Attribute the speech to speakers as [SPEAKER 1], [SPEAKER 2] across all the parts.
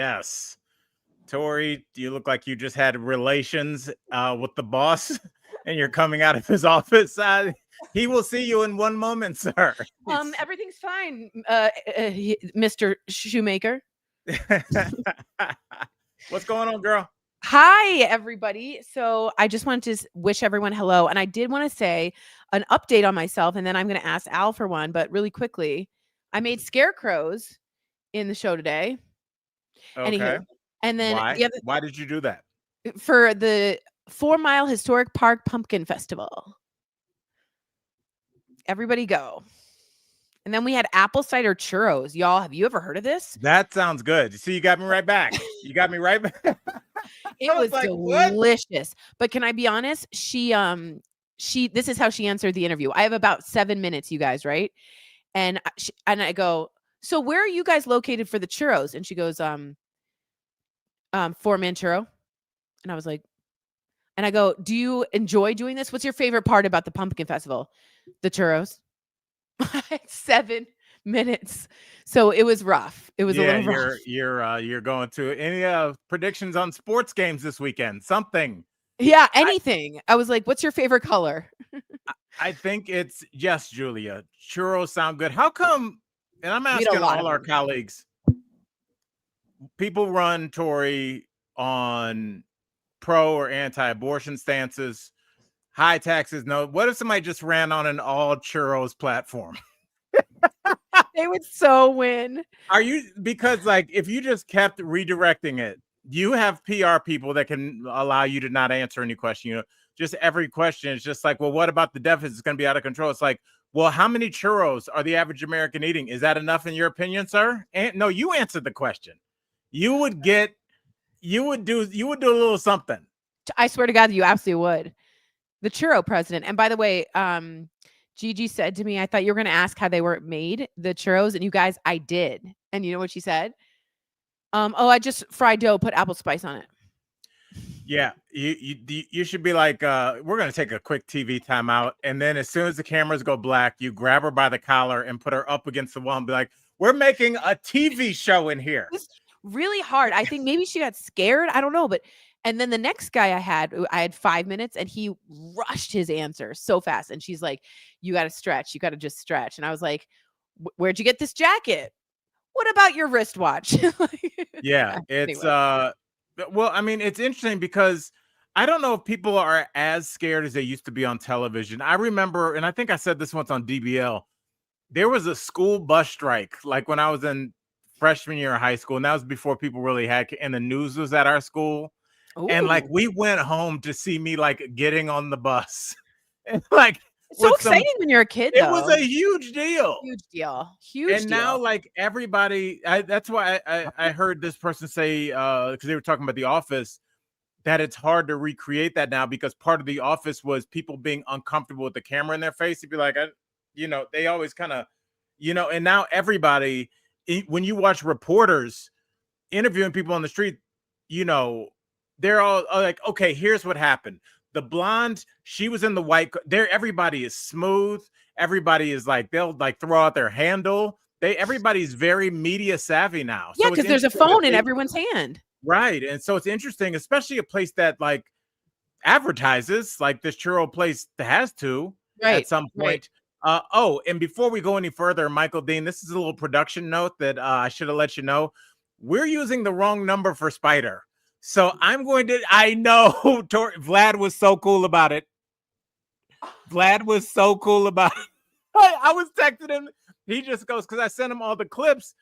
[SPEAKER 1] Yes. Tory, you look like you just had relations with the boss and you're coming out of his office. He will see you in one moment, sir.
[SPEAKER 2] Everything's fine, Mr. Shoemaker.
[SPEAKER 1] What's going on, girl?
[SPEAKER 2] Hi, everybody. So I just wanted to wish everyone hello. And I did want to say an update on myself, and then I'm going to ask Al for one. But really quickly, I made scarecrows in the show today.
[SPEAKER 1] Okay.
[SPEAKER 2] Anywho, and then
[SPEAKER 1] Why did you do that?
[SPEAKER 2] For the 4 Mile Historic Park Pumpkin Festival. Everybody go. And then we had apple cider churros. Y'all, have you ever heard of this?
[SPEAKER 1] That sounds good. See, you got me right back. You got me right back.
[SPEAKER 2] It was like, delicious. What? But can I be honest? She this is how she answered the interview. I have about 7 minutes, you guys, right? And I go, so where are you guys located for the churros? And she goes, 4-man churro. And I was like, and I go, do you enjoy doing this? What's your favorite part about the pumpkin festival? The churros. 7 minutes. So it was rough. It was a little rough.
[SPEAKER 1] You're going to any predictions on sports games this weekend? Something.
[SPEAKER 2] Yeah, anything. I was like, what's your favorite color?
[SPEAKER 1] I think it's yes, Julia. Churros sound good. How come? And I'm asking all our colleagues. People run Tory on pro or anti-abortion stances. High taxes, no. What if somebody just ran on an all churros platform?
[SPEAKER 2] They would so win.
[SPEAKER 1] Because like if you just kept redirecting it, you have PR people that can allow you to not answer any question. You know, just every question is just like, well, what about the deficit? It's going to be out of control. It's like, well, how many churros are the average American eating? Is that enough in your opinion, sir? And no, you answered the question. You would do a little something.
[SPEAKER 2] I swear to God, you absolutely would. The churro president. And by the way, Gigi said to me, I thought you were going to ask how they were made, the churros. And you guys, I did. And you know what she said? I just fried dough, put apple spice on it.
[SPEAKER 1] Yeah, you should be like, we're going to take a quick TV timeout. And then as soon as the cameras go black, you grab her by the collar and put her up against the wall and be like, we're making a TV show in here.
[SPEAKER 2] It's really hard. I think maybe she got scared. I don't know. And then the next guy I had 5 minutes and he rushed his answer so fast. And she's like, you got to stretch. You got to just stretch. And I was like, where'd you get this jacket? What about your wristwatch?
[SPEAKER 1] Yeah, it's, well, I mean, it's interesting because I don't know if people are as scared as they used to be on television. I remember, and I think I said this once on DBL, there was a school bus strike, like when I was in freshman year of high school. And that was before people really had, and the news was at our school. Ooh. And like we went home to see me like getting on the bus. And like
[SPEAKER 2] it's so exciting when you're a kid, though.
[SPEAKER 1] It was a huge deal.
[SPEAKER 2] And
[SPEAKER 1] now like everybody, that's why I heard this person say, because they were talking about The Office, that it's hard to recreate that now because part of The Office was people being uncomfortable with the camera in their face. You'd be like, they always kind of, and now everybody, when you watch reporters interviewing people on the street, they're all like, okay, here's what happened. The blonde, she was in the white. There, everybody is smooth. Everybody is like, they'll like throw out their handle. Everybody's very media savvy now.
[SPEAKER 2] Yeah, because there's a phone in everyone's hand.
[SPEAKER 1] Right. And so it's interesting, especially a place that like advertises, like this churro place has to at some point. Right. And before we go any further, Michael Dean, this is a little production note that I should have let you know. We're using the wrong number for Spider. So I know Vlad was so cool about it. I was texting him. He just goes, because I sent him all the clips,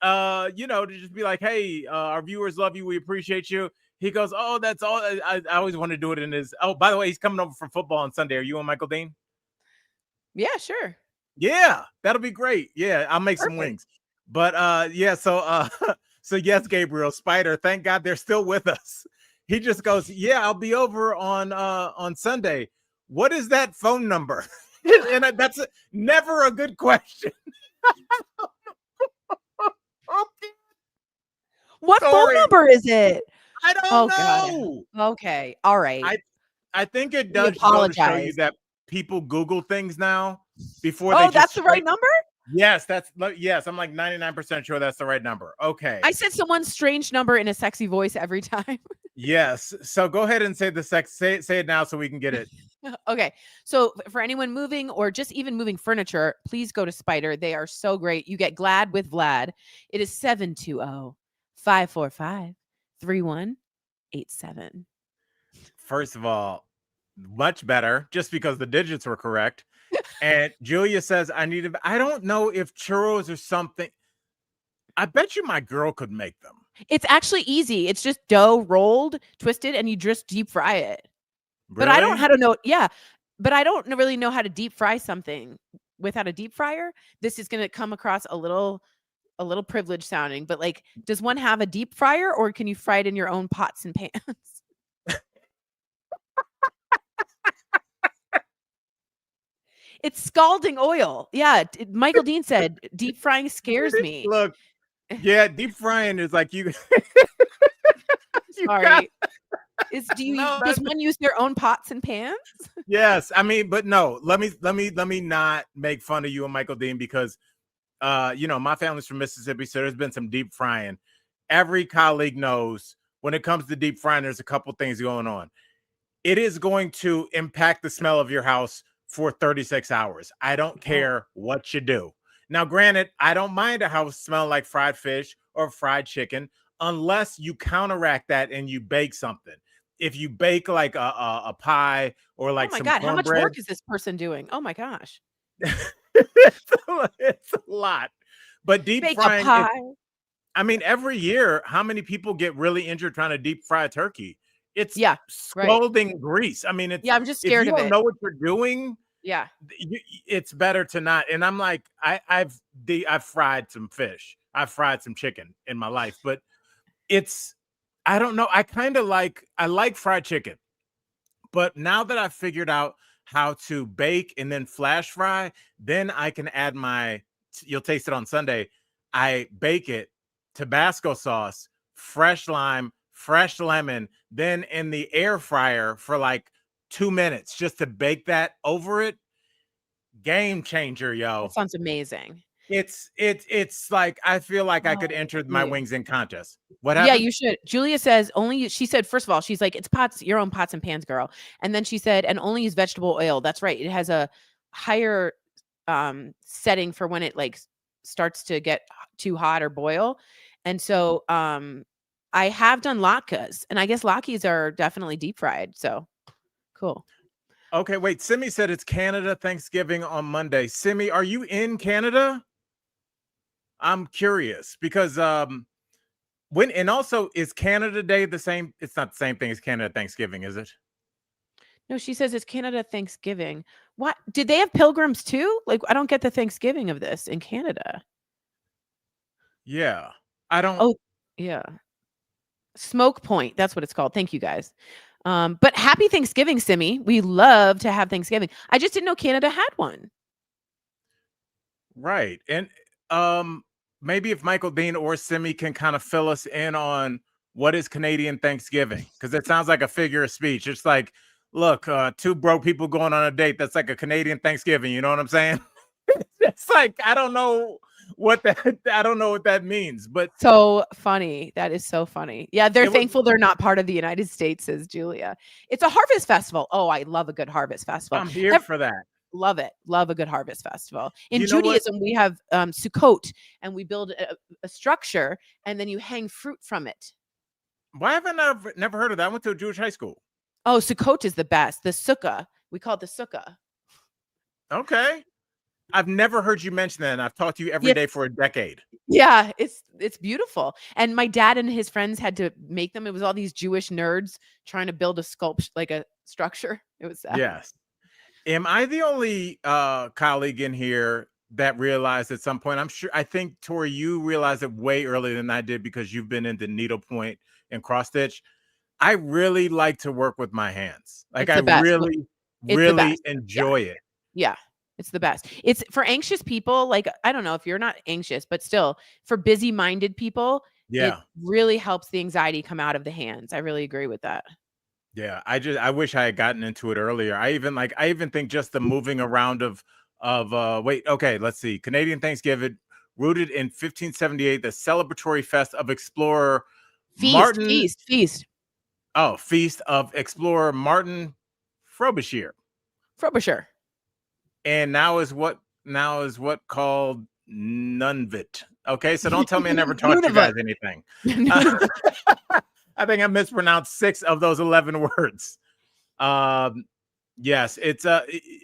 [SPEAKER 1] to just be like, hey, our viewers love you. We appreciate you. He goes, oh, that's all. I always want to do it in his. Oh, by the way, he's coming over for football on Sunday. Are you and Michael Dean?
[SPEAKER 2] Yeah, sure.
[SPEAKER 1] Yeah, that'll be great. Yeah, I'll make some wings. But so yes, Gabriel, Spider, thank God they're still with us. He just goes, yeah, I'll be over on Sunday. What is that phone number? And that's never a good question.
[SPEAKER 2] What phone number is it?
[SPEAKER 1] I don't know.
[SPEAKER 2] God. Okay, all right.
[SPEAKER 1] I think it does show you that people Google things now before.
[SPEAKER 2] Oh, that's the right number?
[SPEAKER 1] Yes, yes. I'm like 99% sure that's the right number. Okay.
[SPEAKER 2] I said someone's strange number in a sexy voice every time.
[SPEAKER 1] Yes. So go ahead and say the sex. Say it now so we can get it.
[SPEAKER 2] Okay. So for anyone moving or just even moving furniture, please go to Spider. They are so great. You get Glad with Vlad. It is 720-545-3187.
[SPEAKER 1] First of all, much better, just because the digits were correct. And Julia says, I don't know if churros or something. I bet you my girl could make them.
[SPEAKER 2] It's actually easy. It's just dough rolled, twisted, and you just deep fry it. But I don't
[SPEAKER 1] Really?
[SPEAKER 2] how to know. Yeah. But I don't really know how to deep fry something without a deep fryer. This is going to come across a little privileged sounding, but like, does one have a deep fryer or can you fry it in your own pots and pans? It's scalding oil. Yeah. Michael Dean said deep frying scares me.
[SPEAKER 1] Look, yeah, deep frying is like you. You got
[SPEAKER 2] Sorry.
[SPEAKER 1] no.
[SPEAKER 2] Does one use their own pots and pans?
[SPEAKER 1] Yes, I mean, but no. Let me not make fun of you and Michael Dean because, my family's from Mississippi, so there's been some deep frying. Every colleague knows when it comes to deep frying, there's a couple things going on. It is going to impact the smell of your house for 36 hours. I don't care what you do. Now, granted, I don't mind a house smelling like fried fish or fried chicken unless you counteract that and you bake something. If you bake like a pie or
[SPEAKER 2] Oh
[SPEAKER 1] like
[SPEAKER 2] my
[SPEAKER 1] some
[SPEAKER 2] God. How much
[SPEAKER 1] cornbread,
[SPEAKER 2] work is this person doing? Oh my gosh.
[SPEAKER 1] it's a lot. But deep
[SPEAKER 2] Bake a
[SPEAKER 1] frying,
[SPEAKER 2] pie.
[SPEAKER 1] I mean, every year, how many people get really injured trying to deep fry a turkey? It's
[SPEAKER 2] Yeah. Right.
[SPEAKER 1] scalding grease. I mean,
[SPEAKER 2] Yeah. I'm just
[SPEAKER 1] if
[SPEAKER 2] scared
[SPEAKER 1] you
[SPEAKER 2] of
[SPEAKER 1] don't
[SPEAKER 2] it.
[SPEAKER 1] know what you're doing,
[SPEAKER 2] Yeah.
[SPEAKER 1] it's better to not. And I'm like, I've fried some fish, I've fried some chicken in my life, but I don't know. I like fried chicken, but now that I've figured out how to bake and then flash fry, then I can add you'll taste it on Sunday. I bake it, Tabasco sauce, fresh lime, fresh lemon, then in the air fryer for like 2 minutes just to bake that over it. Game changer,
[SPEAKER 2] That
[SPEAKER 1] yo.
[SPEAKER 2] sounds amazing.
[SPEAKER 1] It's like I feel like I
[SPEAKER 2] Oh,
[SPEAKER 1] could enter my
[SPEAKER 2] Julia.
[SPEAKER 1] wings in contest. What
[SPEAKER 2] Yeah,
[SPEAKER 1] happened?
[SPEAKER 2] you should. Julia says she said, first of all, she's like, it's pots, your own pots and pans, girl. And then she said, and only use vegetable oil. That's right. It has a higher setting for when it like starts to get too hot or boil. And so I have done latkes, and I guess latkes are definitely deep fried. So cool.
[SPEAKER 1] Okay, wait. Simi said it's Canada Thanksgiving on Monday. Simi, are you in Canada? I'm curious because and also is Canada Day the same? It's not the same thing as Canada Thanksgiving, is it?
[SPEAKER 2] No, she says it's Canada Thanksgiving. What? Did they have pilgrims too? Like, I don't get the Thanksgiving of this in Canada.
[SPEAKER 1] Yeah. I don't.
[SPEAKER 2] Oh, yeah. Smoke Point. That's what it's called. Thank you guys. But happy Thanksgiving, Simi. We love to have Thanksgiving. I just didn't know Canada had one.
[SPEAKER 1] Right. And maybe if Michael Dean or Simi can kind of fill us in on what is Canadian Thanksgiving, because it sounds like a figure of speech. It's like, look, two broke people going on a date. That's like a Canadian Thanksgiving. You know what I'm saying? It's like I don't know what that means, but
[SPEAKER 2] So funny. That is so funny. Yeah, they're
[SPEAKER 1] it was.
[SPEAKER 2] thankful they're not part of the United States, says Julia. It's a harvest festival. Oh, I love a good harvest festival.
[SPEAKER 1] I'm here for that.
[SPEAKER 2] Love it. Love a good harvest festival. In
[SPEAKER 1] You know what?
[SPEAKER 2] Judaism, we have Sukkot, and we build a structure, and then you hang fruit from it.
[SPEAKER 1] Why haven't I never heard of that? I went to a Jewish high school.
[SPEAKER 2] Oh, Sukkot is the best. The sukkah. We call it the sukkah.
[SPEAKER 1] Okay. I've never heard you mention that, and I've talked to you every day for a decade.
[SPEAKER 2] Yeah, it's beautiful. And my dad and his friends had to make them. It was all these Jewish nerds trying to build a sculpture, like a structure. It was sad.
[SPEAKER 1] Yes. Am I the only colleague in here that realized at some point? I think Tory, you realized it way earlier than I did because you've been into needlepoint and cross stitch. I really like to work with my hands. Like
[SPEAKER 2] It's
[SPEAKER 1] I
[SPEAKER 2] the best.
[SPEAKER 1] really,
[SPEAKER 2] It's the
[SPEAKER 1] really
[SPEAKER 2] best.
[SPEAKER 1] enjoy it.
[SPEAKER 2] Yeah. It's the best. It's for anxious people. Like, I don't know if you're not anxious, but still for busy minded people, it
[SPEAKER 1] Yeah.
[SPEAKER 2] really helps the anxiety come out of the hands. I really agree with that.
[SPEAKER 1] Yeah. I wish I had gotten into it earlier. I even think just the moving around of wait, okay, let's see. Canadian Thanksgiving, rooted in 1578, the celebratory fest of explorer
[SPEAKER 2] Feast,
[SPEAKER 1] Martin.
[SPEAKER 2] feast, feast.
[SPEAKER 1] Oh, feast of explorer Martin Frobisher.
[SPEAKER 2] Frobisher.
[SPEAKER 1] And now is what called Nunavut. Okay, so don't tell me I never taught you guys
[SPEAKER 2] Nunavut.
[SPEAKER 1] anything.
[SPEAKER 2] Nunavut.
[SPEAKER 1] I think I mispronounced 6 of those 11 words. Yes, it's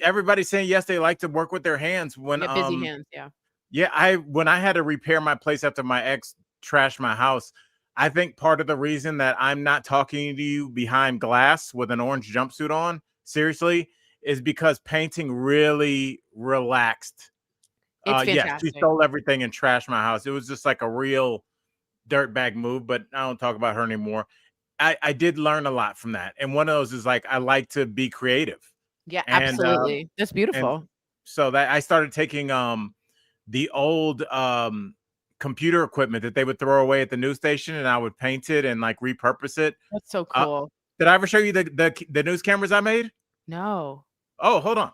[SPEAKER 1] everybody's saying yes, they like to work with their hands when
[SPEAKER 2] Yeah, busy hands. Yeah.
[SPEAKER 1] yeah, when I had to repair my place after my ex trashed my house, I think part of the reason that I'm not talking to you behind glass with an orange jumpsuit on, seriously, is because painting really relaxed.
[SPEAKER 2] It's
[SPEAKER 1] Yes, she
[SPEAKER 2] fantastic.
[SPEAKER 1] stole everything and trashed my house. It was just like a real dirtbag move, but I don't talk about her anymore. I did learn a lot from that. And one of those is like I like to be creative.
[SPEAKER 2] Yeah,
[SPEAKER 1] And
[SPEAKER 2] absolutely. That's
[SPEAKER 1] and
[SPEAKER 2] beautiful.
[SPEAKER 1] so that I started taking the old computer equipment that they would throw away at the news station, and I would paint it and like repurpose it.
[SPEAKER 2] That's so
[SPEAKER 1] Uh,
[SPEAKER 2] cool.
[SPEAKER 1] did I ever show you the news cameras I made?
[SPEAKER 2] No.
[SPEAKER 1] Oh, hold on.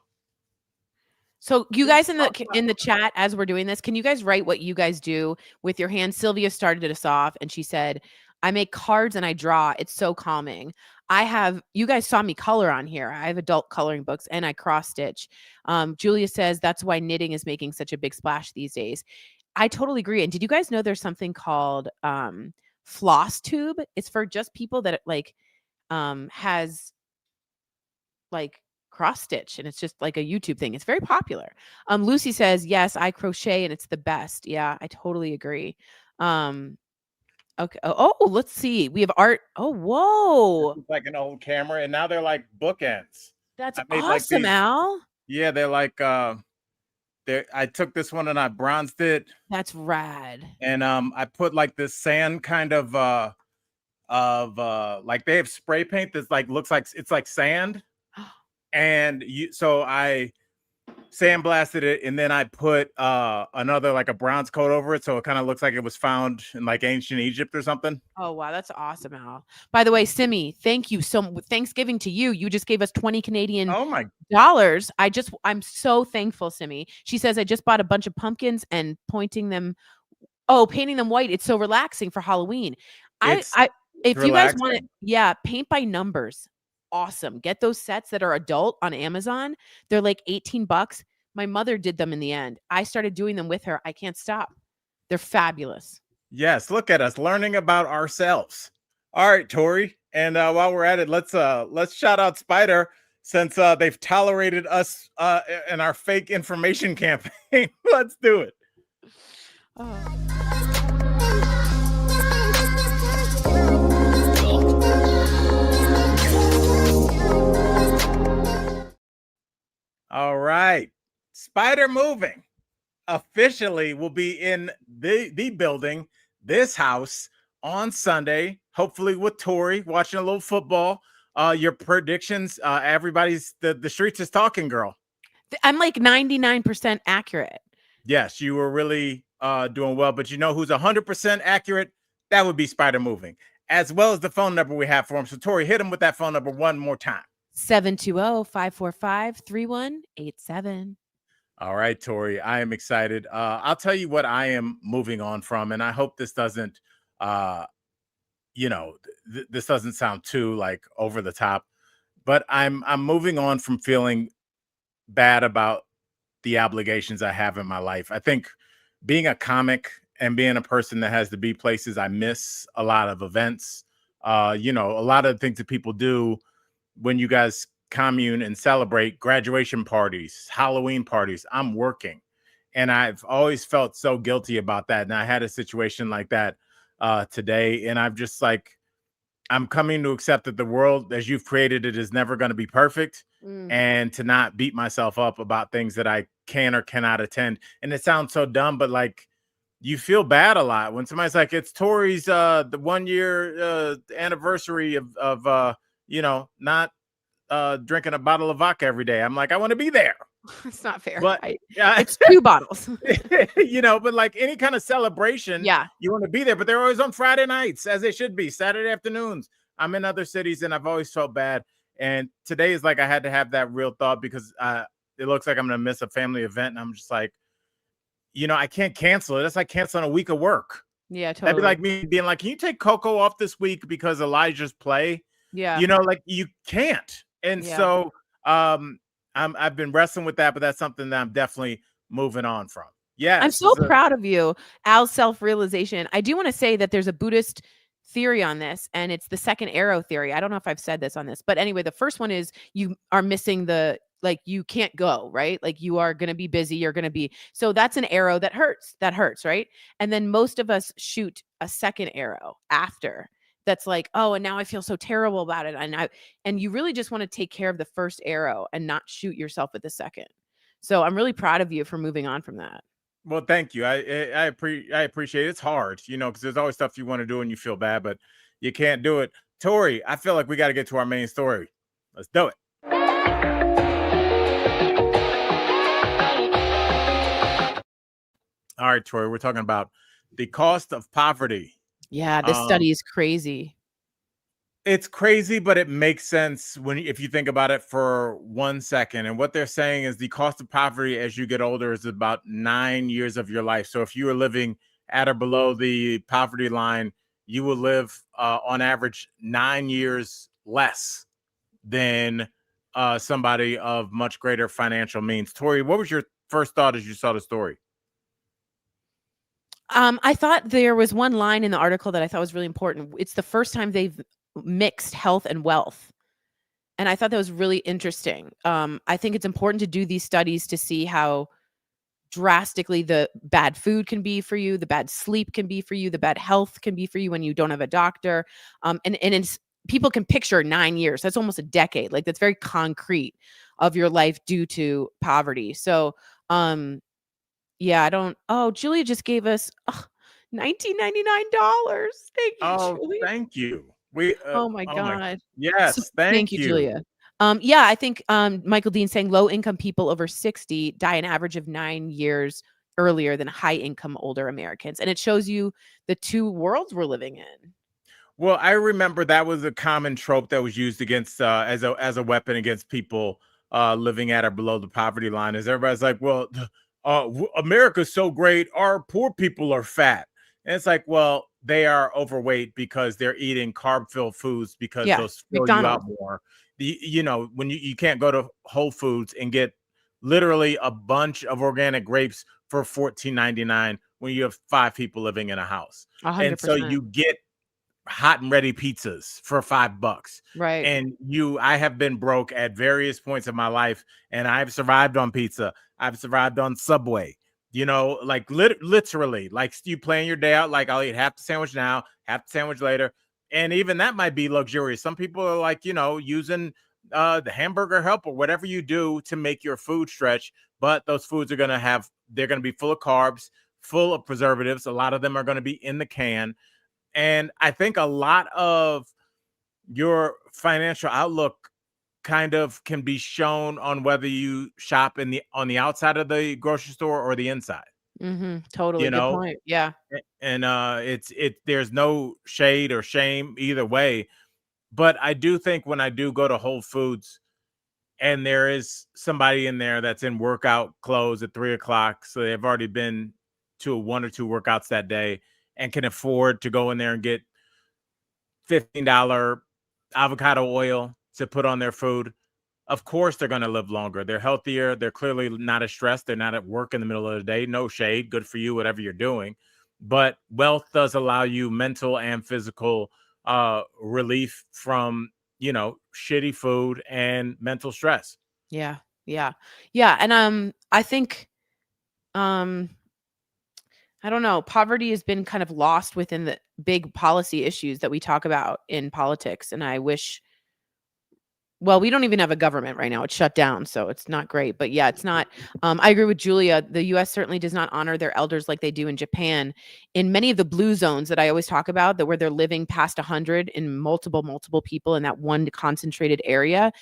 [SPEAKER 2] So you guys in the chat as we're doing this, can you guys write what you guys do with your hands? Sylvia started us off and she said, I make cards and I draw. It's so calming. You guys saw me color on here. I have adult coloring books and I cross stitch. Julia says that's why knitting is making such a big splash these days. I totally agree. And did you guys know there's something called floss tube? It's for just people that like has like cross stitch, and it's just like a YouTube thing. It's very popular. Lucy says, yes, I crochet and it's the best. Yeah, I totally agree. Okay. Oh, let's see. We have art. Oh, whoa.
[SPEAKER 1] It's like an old camera, and now they're like bookends.
[SPEAKER 2] That's
[SPEAKER 1] I made like
[SPEAKER 2] awesome,
[SPEAKER 1] these.
[SPEAKER 2] Al.
[SPEAKER 1] Yeah, they're like I took this one and I bronzed it.
[SPEAKER 2] That's rad.
[SPEAKER 1] And I put like this sand kind of like they have spray paint that's like looks like it's like sand. And so I sandblasted it, and then I put another like a bronze coat over it, so it kind of looks like it was found in like ancient Egypt or something.
[SPEAKER 2] Oh wow, that's awesome, Al. By the way, Simi, thank you Thanksgiving to you. You just gave us 20 Canadian
[SPEAKER 1] Oh my
[SPEAKER 2] dollars. I'm so thankful, Simi. She says I just bought a bunch of pumpkins and painting them white. It's so relaxing for Halloween.
[SPEAKER 1] It's
[SPEAKER 2] If you guys want it,
[SPEAKER 1] relaxing.
[SPEAKER 2] paint by numbers. Awesome. Get those sets that are adult on Amazon. They're like $18. My mother did them in the end. I started doing them with her. I can't stop. They're fabulous.
[SPEAKER 1] Yes, look at us learning about ourselves. All right, Tory. And while we're at it, let's shout out Spider, since they've tolerated us in our fake information campaign. Let's do it. All right. Spider Moving officially will be in the building, this house, on Sunday, hopefully with Tory, watching a little football. Your predictions, everybody's the streets is talking, girl.
[SPEAKER 2] I'm like 99% accurate.
[SPEAKER 1] Yes, you were really doing well, but you know who's 100% accurate? That would be Spider Moving, as well as the phone number we have for him. So Tory, hit him with that phone number one more time.
[SPEAKER 2] 720-545-3187.
[SPEAKER 1] All right, Tory, I am excited. I'll tell you what I am moving on from, and I hope this doesn't, this doesn't sound too like over the top, but I'm moving on from feeling bad about the obligations I have in my life. I think being a comic and being a person that has to be places, I miss a lot of events. A lot of the things that people do when you guys commune and celebrate, graduation parties, Halloween parties, I'm working. And I've always felt so guilty about that. And I had a situation like that today. And I'm just like, I'm coming to accept that the world as you've created it is never going to be perfect. And to not beat myself up about things that I can or cannot attend. And it sounds so dumb, but like you feel bad a lot when somebody's like, it's Tory's the 1 year anniversary of not drinking a bottle of vodka every day. I'm like, I want to be there.
[SPEAKER 2] It's not fair.
[SPEAKER 1] But
[SPEAKER 2] it's 2 bottles.
[SPEAKER 1] But like any kind of celebration,
[SPEAKER 2] yeah,
[SPEAKER 1] you want to be there. But they're always on Friday nights, as they should be, Saturday afternoons. I'm in other cities and I've always felt bad. And today is like I had to have that real thought because it looks like I'm going to miss a family event. And I'm just like, I can't cancel it. That's like canceling a week of work.
[SPEAKER 2] Yeah,
[SPEAKER 1] That'd be
[SPEAKER 2] totally.
[SPEAKER 1] like me being like, can you take Coco off this week because Elijah's play?
[SPEAKER 2] Yeah.
[SPEAKER 1] Like you can't. And
[SPEAKER 2] Yeah.
[SPEAKER 1] so I've been wrestling with that, but that's something that I'm definitely moving on from.
[SPEAKER 2] I'm
[SPEAKER 1] Yes.
[SPEAKER 2] so proud of you, Al's self-realization. I do want to say that there's a Buddhist theory on this, and it's the second arrow theory. I don't know if I've said this on this, but anyway, the first one is you are missing you can't go, right? Like you are going to be busy. You're going to be, so that's an arrow that hurts, right? And then most of us shoot a second arrow after that's like, oh, and now I feel so terrible about it. And you really just want to take care of the first arrow and not shoot yourself with the second. So I'm really proud of you for moving on from that.
[SPEAKER 1] Well, thank you. I appreciate it. It's hard, because there's always stuff you want to do and you feel bad, but you can't do it. Tory, I feel like we got to get to our main story. Let's do it. All right, Tory, we're talking about the cost of poverty.
[SPEAKER 2] Yeah, this study is crazy.
[SPEAKER 1] It's crazy, but it makes sense if you think about it for 1 second. And what they're saying is the cost of poverty as you get older is about 9 years of your life. So if you are living at or below the poverty line, you will live on average 9 years less than somebody of much greater financial means. Tory, what was your first thought as you saw the story?
[SPEAKER 2] I thought there was one line in the article that I thought was really important. It's the first time they've mixed health and wealth. And I thought that was really interesting. I think it's important to do these studies to see how drastically the bad food can be for you, the bad sleep can be for you, the bad health can be for you when you don't have a doctor. And people can picture 9 years. That's almost a decade. Like that's very concrete of your life due to poverty. So, yeah, Julia just gave us $19.99. Thank you, Julia.
[SPEAKER 1] Thank you.
[SPEAKER 2] Oh my God.
[SPEAKER 1] Yes, thank you,
[SPEAKER 2] Julia. Yeah, I think Michael Dean saying low income people over 60 die an average of 9 years earlier than high income older Americans. And it shows you the two worlds we're living in.
[SPEAKER 1] Well, I remember that was a common trope that was used against as a weapon against people living at or below the poverty line. Is everybody's like, well, America's so great, our poor people are fat. And it's like, well, they are overweight because they're eating carb-filled foods because those fill you out more. When you can't go to Whole Foods and get literally a bunch of organic grapes for $14.99 when you have 5 people living in a house.
[SPEAKER 2] 100%.
[SPEAKER 1] And so you get hot and ready pizzas for $5.
[SPEAKER 2] Right.
[SPEAKER 1] And I have been broke at various points of my life, and I've survived on pizza. I've survived on Subway, like literally, like you plan your day out. Like I'll eat half the sandwich now, half the sandwich later. And even that might be luxurious. Some people are like, using the hamburger help or whatever you do to make your food stretch. But those foods they're going to be full of carbs, full of preservatives. A lot of them are going to be in the can. And I think a lot of your financial outlook kind of can be shown on whether you shop on the outside of the grocery store or the inside.
[SPEAKER 2] Totally. Good point. Yeah.
[SPEAKER 1] And there's no shade or shame either way. But I do think when I do go to Whole Foods and there is somebody in there that's in workout clothes at 3:00, so they've already been to 1 or 2 workouts that day and can afford to go in there and get $15 avocado oil to put on their food, of course they're going to live longer. They're healthier. They're clearly not as stressed. They're not at work in the middle of the day. No shade. Good for you, whatever you're doing. But wealth does allow you mental and physical relief from, shitty food and mental stress.
[SPEAKER 2] Yeah. Yeah. Yeah. And I think I don't know. Poverty has been kind of lost within the big policy issues that we talk about in politics. And I wish, well, we don't even have a government right now. It's shut down. So it's not great. But yeah, it's not. I agree with Julia. The US certainly does not honor their elders like they do in Japan. In many of the blue zones that I always talk about, where they're living past 100 in multiple people in that one concentrated area,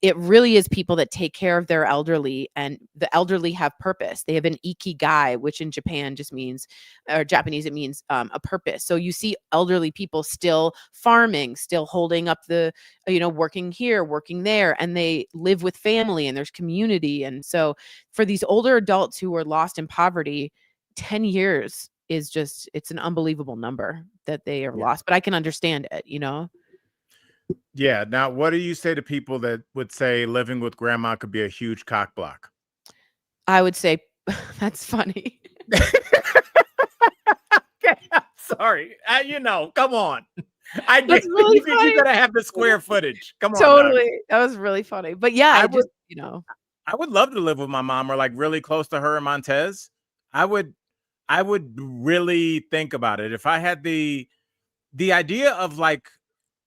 [SPEAKER 2] it really is people that take care of their elderly, and the elderly have purpose. They have an ikigai, which in Japan just means, or Japanese, it means a purpose. So you see elderly people still farming, still holding up the, working here, working there, and they live with family and there's community. And so for these older adults who are lost in poverty, 10 years is just, it's an unbelievable number that they are lost, but I can understand it.
[SPEAKER 1] Yeah. Now, what do you say to people that would say living with grandma could be a huge cock block?
[SPEAKER 2] I would say that's funny.
[SPEAKER 1] Okay, I'm sorry. Come on. I
[SPEAKER 2] That's
[SPEAKER 1] get
[SPEAKER 2] really
[SPEAKER 1] you
[SPEAKER 2] funny.
[SPEAKER 1] gotta have the square footage. Come on, dog.
[SPEAKER 2] Totally. That was really funny. But yeah,
[SPEAKER 1] I
[SPEAKER 2] I
[SPEAKER 1] would
[SPEAKER 2] just.
[SPEAKER 1] I would love to live with my mom or like really close to her in Montez. I would really think about it. If I had the idea of like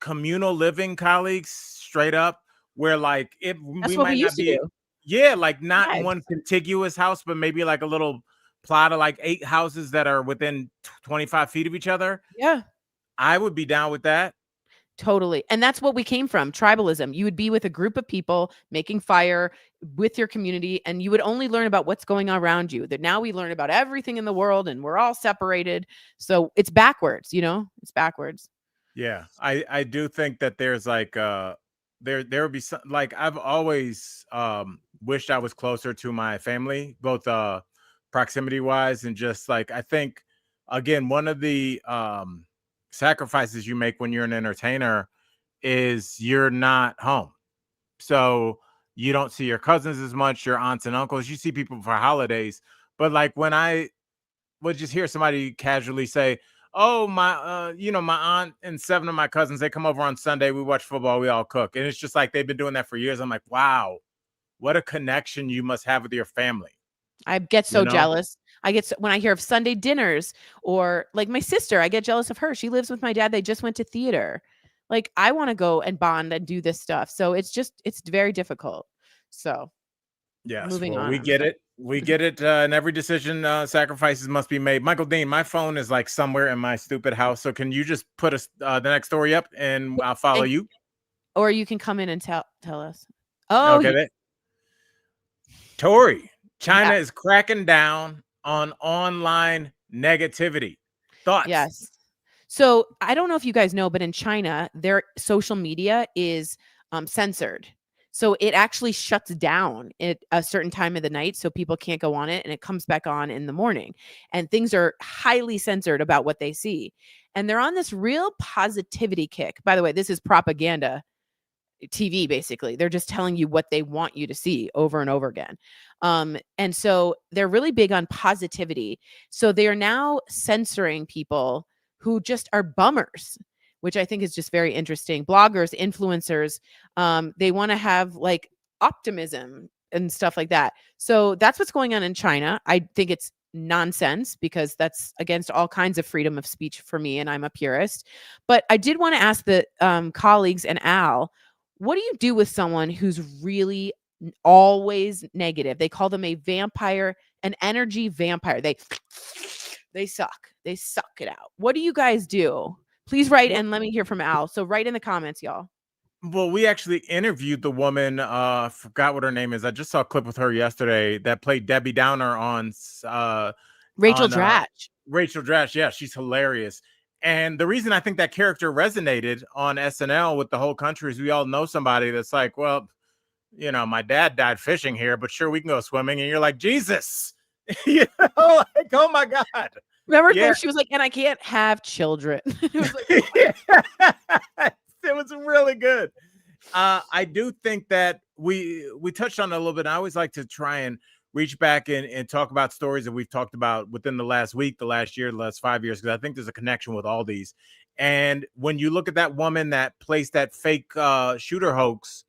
[SPEAKER 1] communal living, colleagues, straight up, where like
[SPEAKER 2] That's
[SPEAKER 1] we
[SPEAKER 2] what we
[SPEAKER 1] might not
[SPEAKER 2] used to
[SPEAKER 1] be,
[SPEAKER 2] do.
[SPEAKER 1] yeah, like not
[SPEAKER 2] Yeah.
[SPEAKER 1] one contiguous house, but maybe like a little plot of like 8 houses that are within 25 feet of each other.
[SPEAKER 2] Yeah.
[SPEAKER 1] I would be down with that.
[SPEAKER 2] Totally. And that's what we came from, tribalism. You would be with a group of people making fire with your community, and you would only learn about what's going on around you. That now we learn about everything in the world and we're all separated. So it's backwards, it's backwards.
[SPEAKER 1] Yeah, I do think that there's like there would be some, like I've always wished I was closer to my family, both proximity wise and just like I think again one of the sacrifices you make when you're an entertainer is you're not home. So you don't see your cousins as much, your aunts and uncles. You see people for holidays, but like when I would just hear somebody casually say, "Oh, my aunt and 7 of my cousins, they come over on Sunday, we watch football, we all cook." And it's just like they've been doing that for years. I'm like, "Wow, what a connection you must have with your family."
[SPEAKER 2] I get
[SPEAKER 1] You
[SPEAKER 2] so
[SPEAKER 1] know?
[SPEAKER 2] jealous. When I hear of Sunday dinners, or like my sister, I get jealous of her. She lives with my dad. They just went to theater. Like I want to go and bond and do this stuff. So it's very difficult. So
[SPEAKER 1] Yes.
[SPEAKER 2] moving
[SPEAKER 1] Well,
[SPEAKER 2] on.
[SPEAKER 1] we
[SPEAKER 2] I'm
[SPEAKER 1] get
[SPEAKER 2] sorry.
[SPEAKER 1] it. We get it. In every decision, sacrifices must be made. Michael Dean, my phone is like somewhere in my stupid house. So can you just put us the next story up and I'll follow
[SPEAKER 2] And,
[SPEAKER 1] you?
[SPEAKER 2] or you can come in and tell us. Oh,
[SPEAKER 1] Okay. Tory,
[SPEAKER 2] yeah.
[SPEAKER 1] China is cracking down on online negativity. Thoughts?
[SPEAKER 2] Yes. So I don't know if you guys know, but in China, their social media is censored. So it actually shuts down at a certain time of the night, so people can't go on it, and it comes back on in the morning. And things are highly censored about what they see. And they're on this real positivity kick. By the way, this is propaganda TV, basically. They're just telling you what they want you to see over and over again. And so they're really big on positivity. So they are now censoring people who just are bummers, which I think is just very interesting. Bloggers, influencers, they want to have like optimism and stuff like that. So that's what's going on in China. I think it's nonsense because that's against all kinds of freedom of speech for me, and I'm a purist. But I did want to ask the colleagues and Al, what do you do with someone who's really always negative? They call them a vampire, an energy vampire. They suck. They suck it out. What do you guys do? Please write and let me hear from Al. So write in the comments, y'all.
[SPEAKER 1] Well, we actually interviewed the woman, forgot what her name is. I just saw a clip with her yesterday that played Debbie Downer
[SPEAKER 2] Rachel
[SPEAKER 1] on
[SPEAKER 2] Dratch.
[SPEAKER 1] Rachel Dratch. Yeah, she's hilarious. And the reason I think that character resonated on SNL with the whole country is we all know somebody that's like, well, my dad died fishing here, but sure, we can go swimming. And you're like, Jesus, like, oh my God.
[SPEAKER 2] Remember when she was like, and I can't have children. It was
[SPEAKER 1] like, it was really good. I do think that we touched on it a little bit. I always like to try and reach back and talk about stories that we've talked about within the last week, the last year, the last 5 years, because I think there's a connection with all these. And when you look at that woman that placed that fake shooter hoax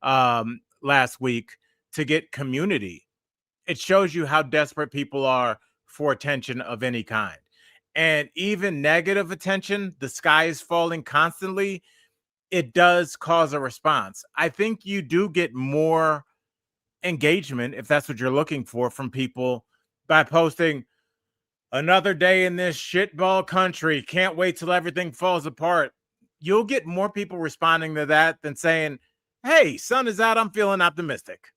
[SPEAKER 1] last week to get community, it shows you how desperate people are for attention of any kind. And even negative attention, the sky is falling constantly, it does cause a response. I think you do get more engagement, if that's what you're looking for, from people by posting another day in this shitball country. Can't wait till everything falls apart. You'll get more people responding to that than saying, hey, sun is out, I'm feeling optimistic.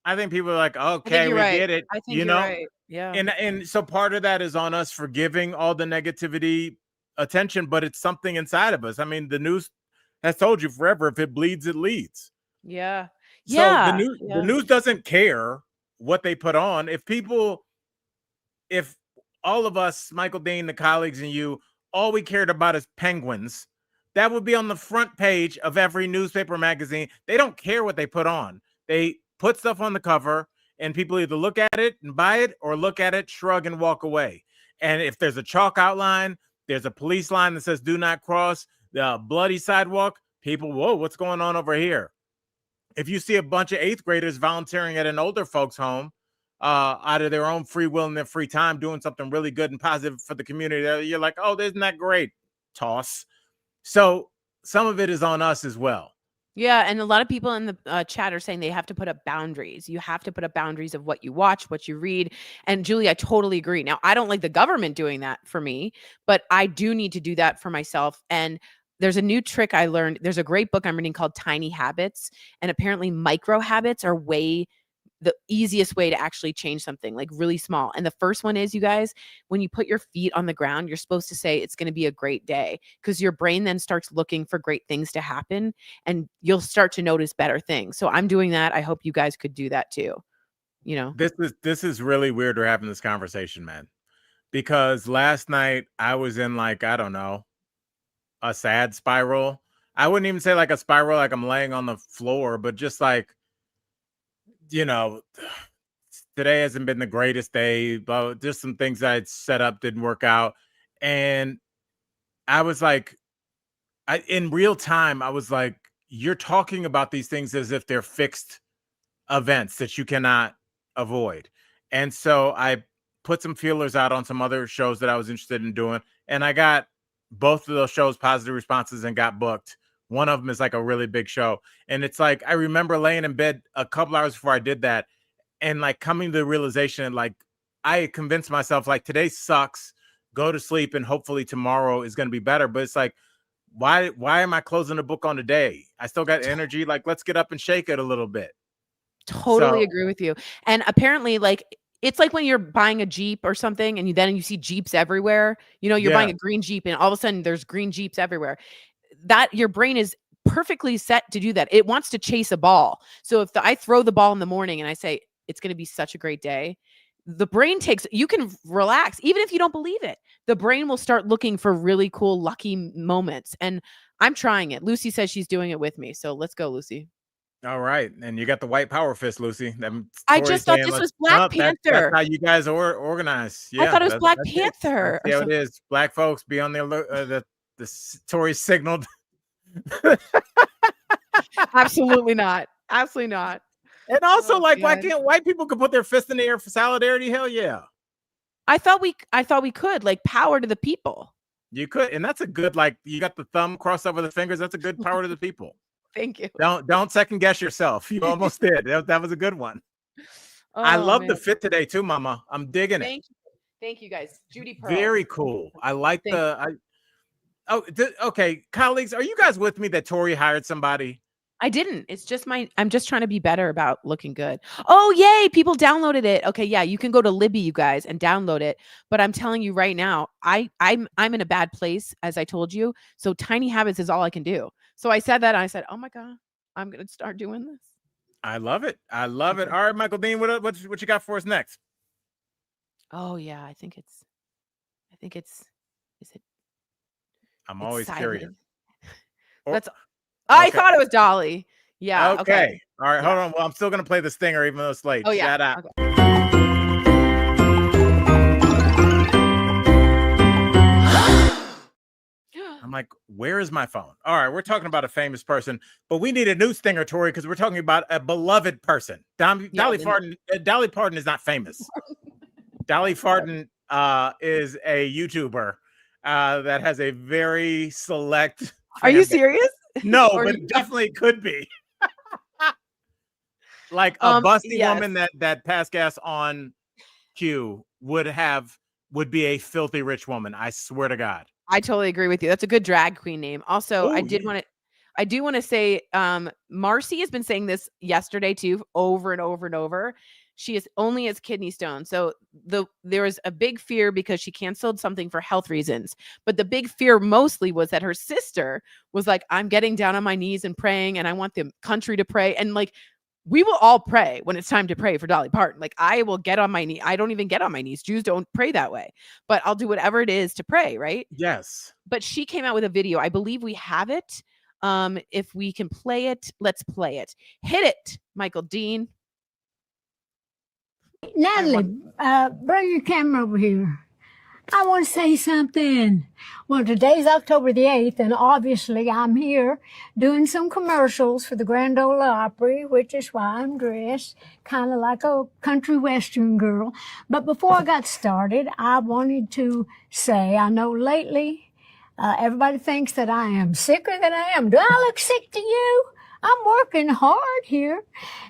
[SPEAKER 1] I think people are like,
[SPEAKER 2] I think
[SPEAKER 1] okay,
[SPEAKER 2] you're
[SPEAKER 1] we
[SPEAKER 2] right.
[SPEAKER 1] get it,
[SPEAKER 2] I think
[SPEAKER 1] you
[SPEAKER 2] you're
[SPEAKER 1] know?
[SPEAKER 2] right. Yeah.
[SPEAKER 1] And so part of that is on us for giving all the negativity attention, but it's something inside of us. I mean, the news has told you forever, if it bleeds, it leads.
[SPEAKER 2] Yeah.
[SPEAKER 1] So
[SPEAKER 2] Yeah.
[SPEAKER 1] the
[SPEAKER 2] Yeah.
[SPEAKER 1] news doesn't care what they put on. If all of us, Michael Dean, the colleagues, and you, all we cared about is penguins, that would be on the front page of every newspaper magazine. They don't care what they put on. They put stuff on the cover, and people either look at it and buy it or look at it, shrug, and walk away. And if there's a chalk outline, there's a police line that says do not cross, the bloody sidewalk, people, whoa, what's going on over here? If you see a bunch of eighth graders volunteering at an older folks' home, out of their own free will and their free time, doing something really good and positive for the community, you're like, oh, isn't that great? Toss. So some of it is on us as well.
[SPEAKER 2] Yeah, and a lot of people in the chat are saying they have to put up boundaries. You have to put up boundaries of what you watch, what you read. And Julie, I totally agree. Now, I don't like the government doing that for me, but I do need to do that for myself. And there's a new trick I learned. There's a great book I'm reading called Tiny Habits, and apparently micro habits are the easiest way to actually change something, like really small. And the first one is, you guys, when you put your feet on the ground, you're supposed to say it's going to be a great day, because your brain then starts looking for great things to happen and you'll start to notice better things. So I'm doing that. I hope you guys could do that too. You know,
[SPEAKER 1] This is really weird we're having this conversation, man. Because last night I was in, like, I don't know, a sad spiral. I wouldn't even say like a spiral, like I'm laying on the floor, but just like, you know, today hasn't been the greatest day, but just some things I'd set up didn't work out. And I was like, in real time, I was like, you're talking about these things as if they're fixed events that you cannot avoid. And so I put some feelers out on some other shows that I was interested in doing. And I got both of those shows positive responses and got booked. One of them is like a really big show. And it's like, I remember laying in bed a couple hours before I did that and like coming to the realization, like, I convinced myself, like, today sucks, go to sleep, and hopefully tomorrow is going to be better. But it's like, why am I closing the book on today? I still got energy. Like, let's get up and shake it a little bit.
[SPEAKER 2] totally
[SPEAKER 1] So
[SPEAKER 2] agree with you. And apparently, like, it's like when you're buying a Jeep or something and you see Jeeps everywhere. You know, you're
[SPEAKER 1] yeah,
[SPEAKER 2] buying a green Jeep and all of a sudden there's green Jeeps everywhere. That your brain is perfectly set to do that. It wants to chase a ball. So if I throw the ball in the morning and I say it's going to be such a great day, the brain you can relax even if you don't believe it. The brain will start looking for really cool lucky moments, and I'm trying it. Lucy says she's doing it with me. So let's go, Lucy.
[SPEAKER 1] all right. And you got the white power fist, Lucy. Them
[SPEAKER 2] I
[SPEAKER 1] Tory
[SPEAKER 2] just thought
[SPEAKER 1] saying,
[SPEAKER 2] this
[SPEAKER 1] let's
[SPEAKER 2] was Black
[SPEAKER 1] that's
[SPEAKER 2] Panther.
[SPEAKER 1] how you guys are organized.
[SPEAKER 2] I
[SPEAKER 1] Yeah,
[SPEAKER 2] thought it was Black
[SPEAKER 1] that's it. I
[SPEAKER 2] Panther or
[SPEAKER 1] see how it
[SPEAKER 2] something.
[SPEAKER 1] is. Black folks be on the alert. Tory signaled.
[SPEAKER 2] Absolutely not. Absolutely not.
[SPEAKER 1] And also,
[SPEAKER 2] Oh,
[SPEAKER 1] like, why
[SPEAKER 2] man.
[SPEAKER 1] can't white people could put their fist in the air for solidarity? Hell yeah.
[SPEAKER 2] I thought we could, like, power to the people.
[SPEAKER 1] You could, and that's a good, like, you got the thumb crossed over the fingers. That's a good power to the people.
[SPEAKER 2] Thank you.
[SPEAKER 1] Don't second guess yourself. You almost did. That was a good one. I
[SPEAKER 2] Oh,
[SPEAKER 1] love
[SPEAKER 2] man.
[SPEAKER 1] the fit today too, Mama. I'm digging it.
[SPEAKER 2] Thank you. Thank you, guys. Judy Pearl.
[SPEAKER 1] Very cool. I like
[SPEAKER 2] Thank
[SPEAKER 1] okay, colleagues, are you guys with me that Tory hired somebody?
[SPEAKER 2] I didn't. It's just I'm just trying to be better about looking good. Oh, yay, people downloaded it. Okay, yeah, you can go to Libby, you guys, and download it. But I'm telling you right now, I'm in a bad place, as I told you. So Tiny Habits is all I can do. So I said that, and I said, oh my God, I'm gonna start doing this.
[SPEAKER 1] I love it. I love it.
[SPEAKER 2] Okay.
[SPEAKER 1] All right, Michael Dean, what you got for us next?
[SPEAKER 2] Oh yeah, I think it's is it
[SPEAKER 1] I'm
[SPEAKER 2] it's
[SPEAKER 1] always curious.
[SPEAKER 2] silent.
[SPEAKER 1] Or-
[SPEAKER 2] That's I
[SPEAKER 1] okay.
[SPEAKER 2] thought it was Dolly. Yeah. Okay.
[SPEAKER 1] All right,
[SPEAKER 2] Yeah.
[SPEAKER 1] hold on. Well, I'm still gonna play the stinger even though it's late.
[SPEAKER 2] Oh yeah.
[SPEAKER 1] Shut up.
[SPEAKER 2] Okay.
[SPEAKER 1] I'm like, where is my phone? All right, we're talking about a famous person, but we need a new stinger, Tory, because we're talking about a beloved person. Dolly Parton. Dolly Parton is not famous. Dolly Parton is a YouTuber that has a very select.
[SPEAKER 2] Are you
[SPEAKER 1] fan base.
[SPEAKER 2] serious?
[SPEAKER 1] No,
[SPEAKER 2] Or
[SPEAKER 1] but
[SPEAKER 2] you-
[SPEAKER 1] it definitely could be. Like a busty
[SPEAKER 2] yes.
[SPEAKER 1] woman that passed gas on cue would be a filthy rich woman. I swear to God.
[SPEAKER 2] I totally agree with you. That's a good drag queen name. Also,
[SPEAKER 1] Oh,
[SPEAKER 2] I did
[SPEAKER 1] yeah.
[SPEAKER 2] want I do want to say, Marcy has been saying this yesterday too, over and over and over. She only has kidney stones. So there was a big fear because she canceled something for health reasons. But the big fear mostly was that her sister was like, I'm getting down on my knees and praying, and I want the country to pray. And like, we will all pray when it's time to pray for Dolly Parton. Like, I will get on my knee. I don't even get on my knees. Jews don't pray that way, but I'll do whatever it is to pray, right?
[SPEAKER 1] Yes.
[SPEAKER 2] But she came out with a video. I believe we have it. If we can play it, let's play it. Hit it, Michael Dean.
[SPEAKER 3] Natalie, bring your camera over here. I want to say something. Well, today's October the 8th, and obviously I'm here doing some commercials for the Grand Ole Opry, which is why I'm dressed kind of like a country western girl. But before I got started, I wanted to say, I know lately everybody thinks that I am sicker than I am. Do I look sick to you? I'm working hard here.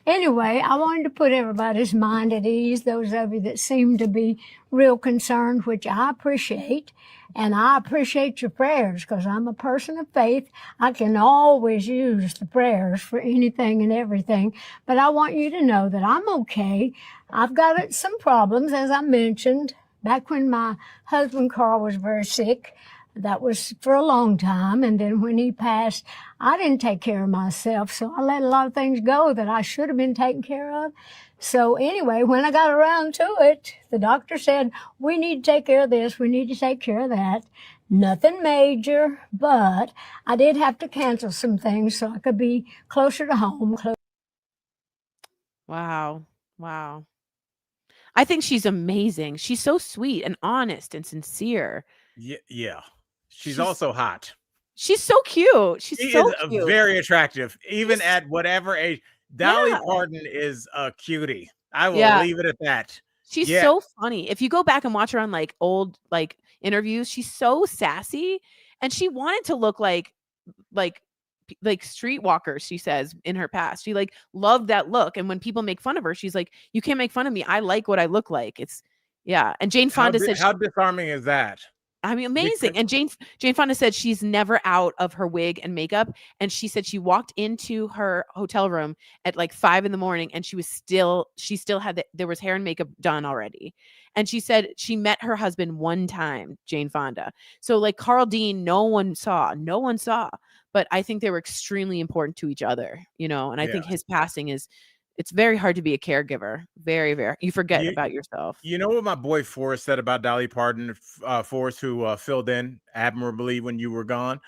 [SPEAKER 3] Anyway, I wanted to put everybody's mind at ease, those of you that seem to be real concerned, which I appreciate. And I appreciate your prayers because I'm a person of faith. I can always use the prayers for anything and everything. But I want you to know that I'm okay. I've got some problems, as I mentioned, back when my husband Carl was very sick. That was for a long time. And then when he passed, I didn't take care of myself. So I let a lot of things go that I should have been taken care of. So anyway, when I got around to it, the doctor said, we need to take care of this. We need to take care of that. Nothing major, but I did have to cancel some things so I could be closer to home.
[SPEAKER 2] Wow. Wow. I think she's amazing. She's so sweet and honest and sincere.
[SPEAKER 1] Yeah. She's also hot.
[SPEAKER 2] She's so cute. She
[SPEAKER 1] is
[SPEAKER 2] cute.
[SPEAKER 1] Very attractive, even at whatever age. Dolly Parton is a cutie. I will leave it at that.
[SPEAKER 2] She's so funny. If you go back and watch her on like old like interviews, she's so sassy, and she wanted to look like streetwalkers. She says in her past, she like loved that look. And when people make fun of her, she's like, "You can't make fun of me. I like what I look like." It's And Jane Fonda said,
[SPEAKER 1] "How disarming is that?"
[SPEAKER 2] I mean, amazing. And Jane Fonda said she's never out of her wig and makeup. And she said she walked into her hotel room at like 5 a.m. and she still had there was hair and makeup done already. And she said she met her husband one time, Jane Fonda. So like Carl Dean, no one saw, but I think they were extremely important to each other, and I think his passing it's very hard to be a caregiver. Very, very. You forget about yourself.
[SPEAKER 1] You know what my boy Forrest said about Dolly Parton, Forrest, who filled in admirably when you were gone.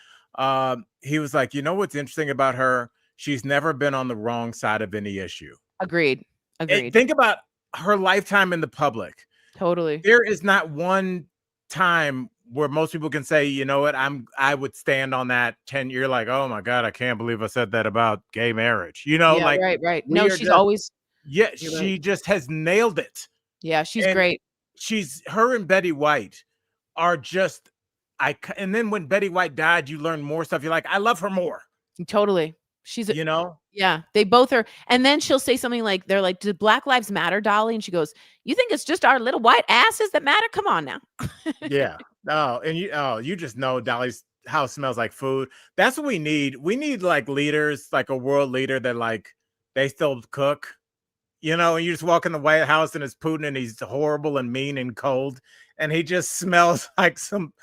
[SPEAKER 1] He was like, what's interesting about her? She's never been on the wrong side of any issue.
[SPEAKER 2] Agreed.
[SPEAKER 1] Think about her lifetime in the public.
[SPEAKER 2] Totally.
[SPEAKER 1] There is not one time where most people can say, you know what, I would stand on that 10. You're like, oh my God, I can't believe I said that about gay marriage.
[SPEAKER 2] Right. No, she's always.
[SPEAKER 1] Yeah, she just has nailed it.
[SPEAKER 2] Yeah, she's great.
[SPEAKER 1] Her and Betty White are just, and then when Betty White died, you learn more stuff. You're like, I love her more.
[SPEAKER 2] Totally. She's,
[SPEAKER 1] yeah,
[SPEAKER 2] they both are. And then she'll say something like, they're like, "Do Black Lives Matter, Dolly?" And she goes, "You think it's just our little white asses that matter? Come on now."
[SPEAKER 1] Yeah. Oh, and you just know Dolly's house smells like food. That's what we need. We need like leaders, like a world leader that like they still cook, and you just walk in the White House and it's Putin and he's horrible and mean and cold. And he just smells like some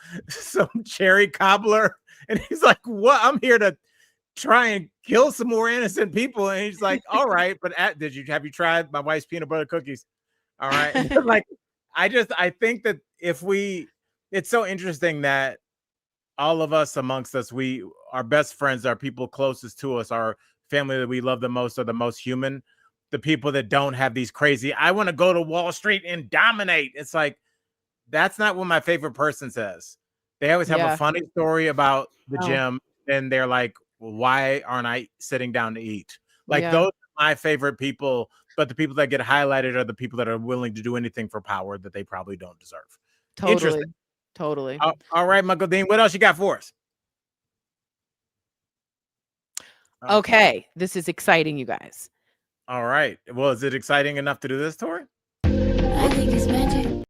[SPEAKER 1] cherry cobbler. And he's like, what? I'm here to try and kill some more innocent people. And he's like, all right, but have you tried my wife's peanut butter cookies? All right. Like, I think that it's so interesting that all of us amongst us, our best friends, our people closest to us, our family that we love the most are the most human. The people that don't have these crazy, I want to go to Wall Street and dominate. It's like, that's not what my favorite person says. They always have a funny story about the gym. And they're like, well, why aren't I sitting down to eat? Like those are my favorite people. But the people that get highlighted are the people that are willing to do anything for power that they probably don't deserve.
[SPEAKER 2] Totally.
[SPEAKER 1] All right, Michael Dean, what else you got for us?
[SPEAKER 2] Okay, this is exciting, you guys.
[SPEAKER 1] All right. Well, is it exciting enough to do this, Tory?
[SPEAKER 4] I think it's magic.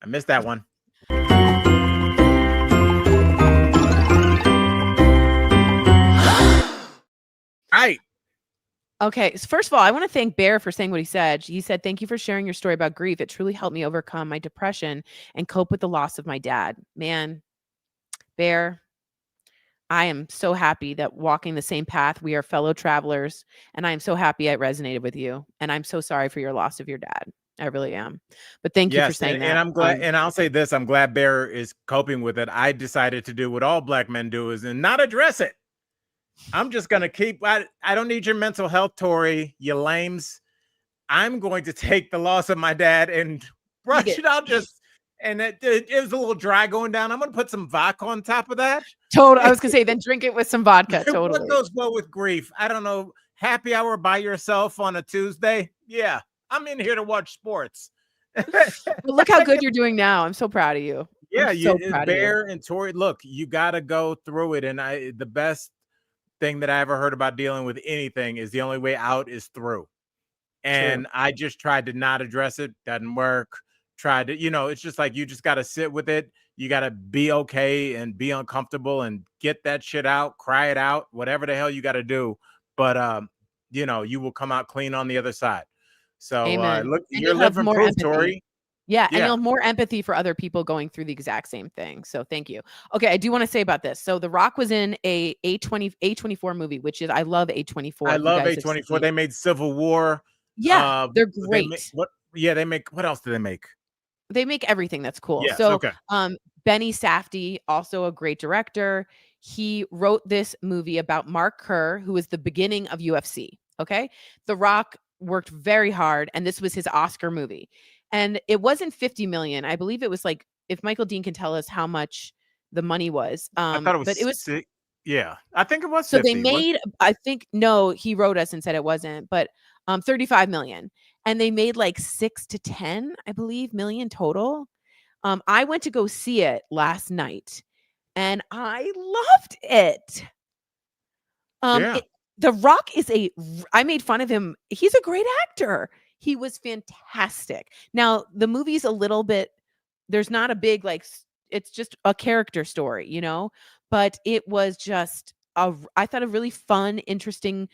[SPEAKER 1] I missed that one.
[SPEAKER 2] Okay. So first of all, I want to thank Bear for saying what he said. He said, "Thank you for sharing your story about grief. It truly helped me overcome my depression and cope with the loss of my dad." Man, Bear, I am so happy that walking the same path, we are fellow travelers, and I am so happy I resonated with you. And I'm so sorry for your loss of your dad. I really am. But thank you for
[SPEAKER 1] Yes,
[SPEAKER 2] saying
[SPEAKER 1] and
[SPEAKER 2] that.
[SPEAKER 1] I'm glad, and I'll say this: I'm glad Bear is coping with it. I decided to do what all black men do is and not address it. I'm just gonna keep. I don't need your mental health, Tory. You lames. I'm going to take the loss of my dad and
[SPEAKER 2] Eat
[SPEAKER 1] brush
[SPEAKER 2] it.
[SPEAKER 1] it out. Just and it was a little dry going down. I'm gonna put some vodka on top of that.
[SPEAKER 2] Total. I was gonna say, then drink it with some vodka.
[SPEAKER 1] What
[SPEAKER 2] Totally.
[SPEAKER 1] goes well with grief? I don't know. Happy hour by yourself on a Tuesday? Yeah, I'm in here to watch sports.
[SPEAKER 2] Well, look how good you're doing now. I'm so proud of you.
[SPEAKER 1] Yeah,
[SPEAKER 2] I'm so
[SPEAKER 1] you
[SPEAKER 2] proud of you.
[SPEAKER 1] Bear and Tori. Look, you got to go through it. And the best thing that I ever heard about dealing with anything is the only way out is through. And I just tried to not address it. Doesn't work. Tried to, it's just like you just got to sit with it. You got to be okay and be uncomfortable and get that shit out, cry it out, whatever the hell you got to do. But you will come out clean on the other side. So
[SPEAKER 2] Amen.
[SPEAKER 1] look,
[SPEAKER 2] And
[SPEAKER 1] you're
[SPEAKER 2] you'll have
[SPEAKER 1] living
[SPEAKER 2] more
[SPEAKER 1] proof,
[SPEAKER 2] empathy.
[SPEAKER 1] Tori.
[SPEAKER 2] Yeah, and
[SPEAKER 1] Yeah.
[SPEAKER 2] you'll have more empathy for other people going through the exact same thing. So thank you. Okay, I do want to say about this. So The Rock was in a A24 movie, which is I love A24.
[SPEAKER 1] I
[SPEAKER 2] If you
[SPEAKER 1] love
[SPEAKER 2] guys have
[SPEAKER 1] A24.
[SPEAKER 2] seen.
[SPEAKER 1] They made Civil War.
[SPEAKER 2] Yeah, they're
[SPEAKER 1] They make
[SPEAKER 2] great.
[SPEAKER 1] what? Yeah, they make what else do they make?
[SPEAKER 2] They make everything that's cool.
[SPEAKER 1] Yes,
[SPEAKER 2] So,
[SPEAKER 1] okay.
[SPEAKER 2] Benny Safdie, also a great director. He wrote this movie about Mark Kerr, who was the beginning of UFC. Okay. The Rock worked very hard, and this was his Oscar movie. And it wasn't 50 million. I believe it was like, if Michael Dean can tell us how much the money was.
[SPEAKER 1] I thought it
[SPEAKER 2] But it
[SPEAKER 1] was
[SPEAKER 2] was
[SPEAKER 1] six. Yeah, I think it was
[SPEAKER 2] so they
[SPEAKER 1] 50.
[SPEAKER 2] made, I think, no, he wrote us and said it wasn't, but 35 million. And they made like 6 to 10, I believe, million total. I went to go see it last night and I loved it.
[SPEAKER 1] Yeah.
[SPEAKER 2] The Rock I made fun of him. He's a great actor. He was fantastic. Now, the movie's a little bit, there's not a big, it's just a character story, but it was just, I thought a really fun, interesting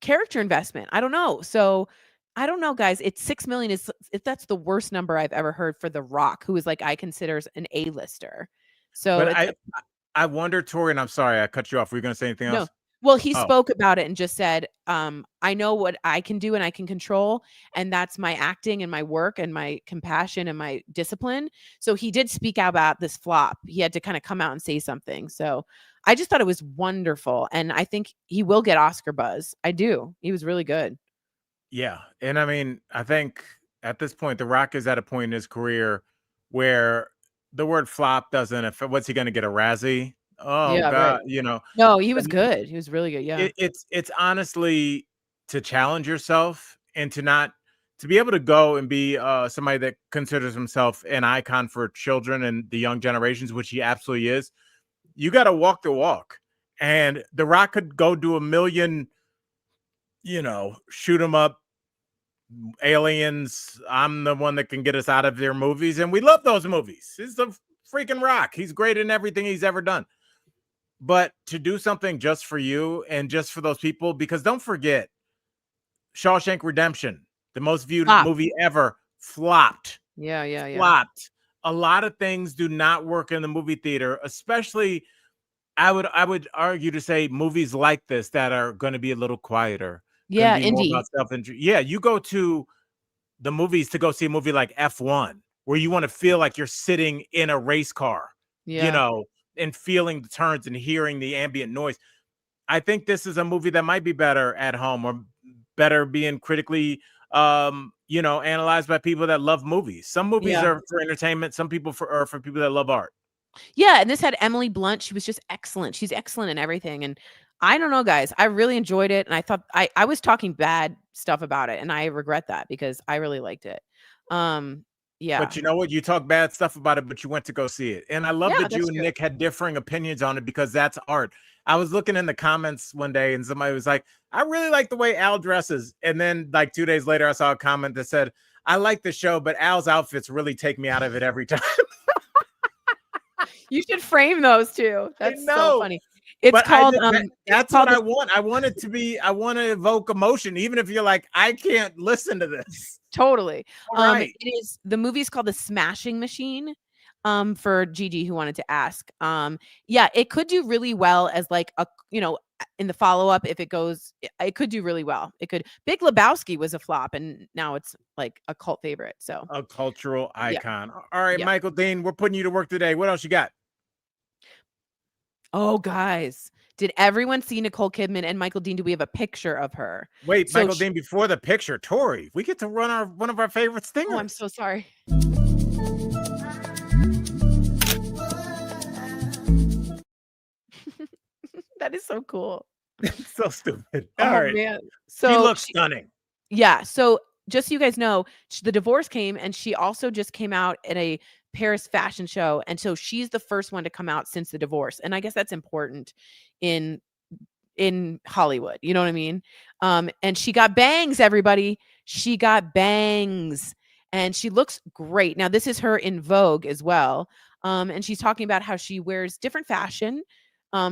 [SPEAKER 2] character investment. I don't know. So I don't know, guys. It's 6 million if that's the worst number I've ever heard for The Rock, who is like I consider an A-lister. So
[SPEAKER 1] But
[SPEAKER 2] it's
[SPEAKER 1] I wonder, Tori, and I'm sorry I cut you off. Were you going to say anything
[SPEAKER 2] no.
[SPEAKER 1] else?
[SPEAKER 2] Well, he
[SPEAKER 1] Oh,
[SPEAKER 2] spoke about it and just said, I know what I can do and I can control, and that's my acting and my work and my compassion and my discipline. So he did speak out about this flop. He had to kind of come out and say something. So I just thought it was wonderful. And I think he will get Oscar buzz. I do. He was really good.
[SPEAKER 1] yeah. And I mean, I think at this point, The Rock is at a point in his career where the word flop doesn't affect. What's he going to get, a Razzie? Oh
[SPEAKER 2] Yeah,
[SPEAKER 1] God,
[SPEAKER 2] right. No, he was good. He was really good. Yeah.
[SPEAKER 1] it's honestly to challenge yourself and to be able to go and be somebody that considers himself an icon for children and the young generations, which he absolutely is. You got to walk the walk. And The Rock could go do a million, shoot 'em up aliens. I'm the one that can get us out of their movies. And we love those movies. He's the freaking Rock. He's great in everything he's ever done. But to do something just for you and just for those people, because don't forget, Shawshank Redemption, the most viewed
[SPEAKER 2] Flop.
[SPEAKER 1] movie ever, flopped.
[SPEAKER 2] Yeah.
[SPEAKER 1] Flopped. A lot of things do not work in the movie theater, especially I would argue to say movies like this that are going to be a little quieter, going to
[SPEAKER 2] Yeah,
[SPEAKER 1] be more
[SPEAKER 2] indie.
[SPEAKER 1] about self-interest. Yeah, you go to the movies to go see a movie like F1, where you want to feel like you're sitting in a race car,
[SPEAKER 2] Yeah.
[SPEAKER 1] and feeling the turns and hearing the ambient noise. I think this is a movie that might be better at home or better being critically analyzed by people that love movies. Some movies
[SPEAKER 2] Yeah.
[SPEAKER 1] are for entertainment, some people are for people that love art.
[SPEAKER 2] Yeah, and this had Emily Blunt. She was just excellent. She's excellent in everything. And I don't know, guys. I really enjoyed it. And I thought I was talking bad stuff about it. And I regret that because I really liked it. Yeah.
[SPEAKER 1] But you know what? You talk bad stuff about it, but you went to go see it. And I love
[SPEAKER 2] Yeah,
[SPEAKER 1] that you
[SPEAKER 2] that's
[SPEAKER 1] and
[SPEAKER 2] true.
[SPEAKER 1] Nick had differing opinions on it because that's art. I was looking in the comments one day and somebody was like, I really like the way Al dresses. And then like 2 days later, I saw a comment that said, I like the show, but Al's outfits really take me out of it every time.
[SPEAKER 2] You should frame those two. That's so funny. It's
[SPEAKER 1] But
[SPEAKER 2] called
[SPEAKER 1] that's
[SPEAKER 2] it's
[SPEAKER 1] what
[SPEAKER 2] called
[SPEAKER 1] I want. I want it to be. I want to evoke emotion, even if you're like, I can't listen to this.
[SPEAKER 2] Totally.
[SPEAKER 1] All right.
[SPEAKER 2] It is the movie's called The Smashing Machine. For Gigi who wanted to ask. Yeah, it could do really well as like a in the follow-up if it goes it could do really well. It could. Big Lebowski was a flop and now it's like a cult favorite. So
[SPEAKER 1] A cultural
[SPEAKER 2] yeah.
[SPEAKER 1] icon. All right,
[SPEAKER 2] Yeah.
[SPEAKER 1] Michael Dean, we're putting you to work today. What else you got?
[SPEAKER 2] Oh, guys. Did everyone see Nicole Kidman and Michael Dean? Do we have a picture of her?
[SPEAKER 1] Wait,
[SPEAKER 2] So
[SPEAKER 1] Michael Dean, before the picture, Tory, we get to run one of our favorite stingers.
[SPEAKER 2] Oh, I'm so sorry. That is so cool.
[SPEAKER 1] So stupid.
[SPEAKER 2] Oh,
[SPEAKER 1] All right.
[SPEAKER 2] man.
[SPEAKER 1] She
[SPEAKER 2] So
[SPEAKER 1] looks stunning.
[SPEAKER 2] yeah. So just so you guys know, the divorce came and she also just came out at a Paris fashion show. And so she's the first one to come out since the divorce. And I guess that's important in Hollywood. You know what I mean? And she got bangs, everybody. She got bangs. And she looks great. Now, this is her in Vogue as well. And she's talking about how she wears different fashion.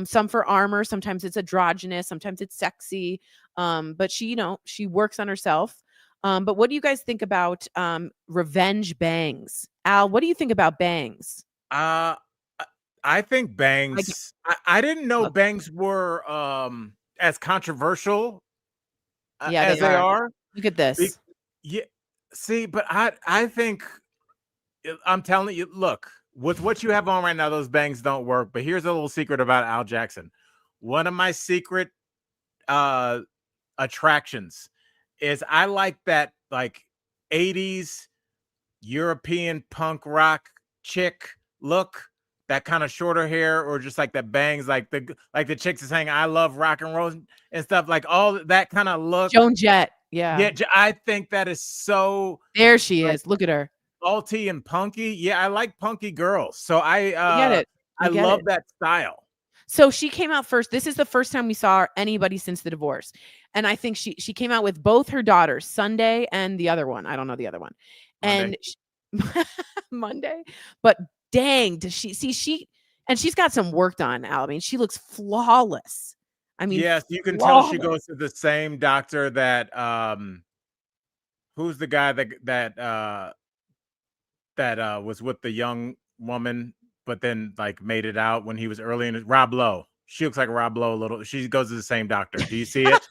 [SPEAKER 2] Some for armor, sometimes it's androgynous, sometimes it's sexy. But she, she works on herself. But what do you guys think about revenge bangs? Al, what do you think about bangs?
[SPEAKER 1] I think bangs. I didn't know
[SPEAKER 2] Look.
[SPEAKER 1] bangs were as controversial
[SPEAKER 2] Yeah,
[SPEAKER 1] as they are.
[SPEAKER 2] Look at this.
[SPEAKER 1] Yeah. See, but I think I'm telling you, look, with what you have on right now, those bangs don't work. But here's a little secret about Al Jackson. One of my secret attractions is I like that like 80s European punk rock chick look, that kind of shorter hair, or just like that bangs, like the chicks is saying I love rock and roll and stuff, like all that kind of look.
[SPEAKER 2] Joan Jett. Yeah.
[SPEAKER 1] I think that is so.
[SPEAKER 2] There she
[SPEAKER 1] like,
[SPEAKER 2] is. Look at her.
[SPEAKER 1] salty and punky. Yeah, I like punky girls. So I
[SPEAKER 2] get it.
[SPEAKER 1] I love that style.
[SPEAKER 2] So she came out first. This is the first time we saw anybody since the divorce. And I think she came out with both her daughters, Sunday and the other one. I don't know the other one.
[SPEAKER 1] Monday.
[SPEAKER 2] And Monday. But dang, does she's got some work done, Al. I mean, she looks flawless. I mean,
[SPEAKER 1] yes, you can
[SPEAKER 2] flawless.
[SPEAKER 1] tell she goes to the same doctor that who's the guy that was with the young woman, but then like made it out when he was early in his, Rob Lowe. She looks like Rob Lowe a little. She goes to the same doctor. Do you see it?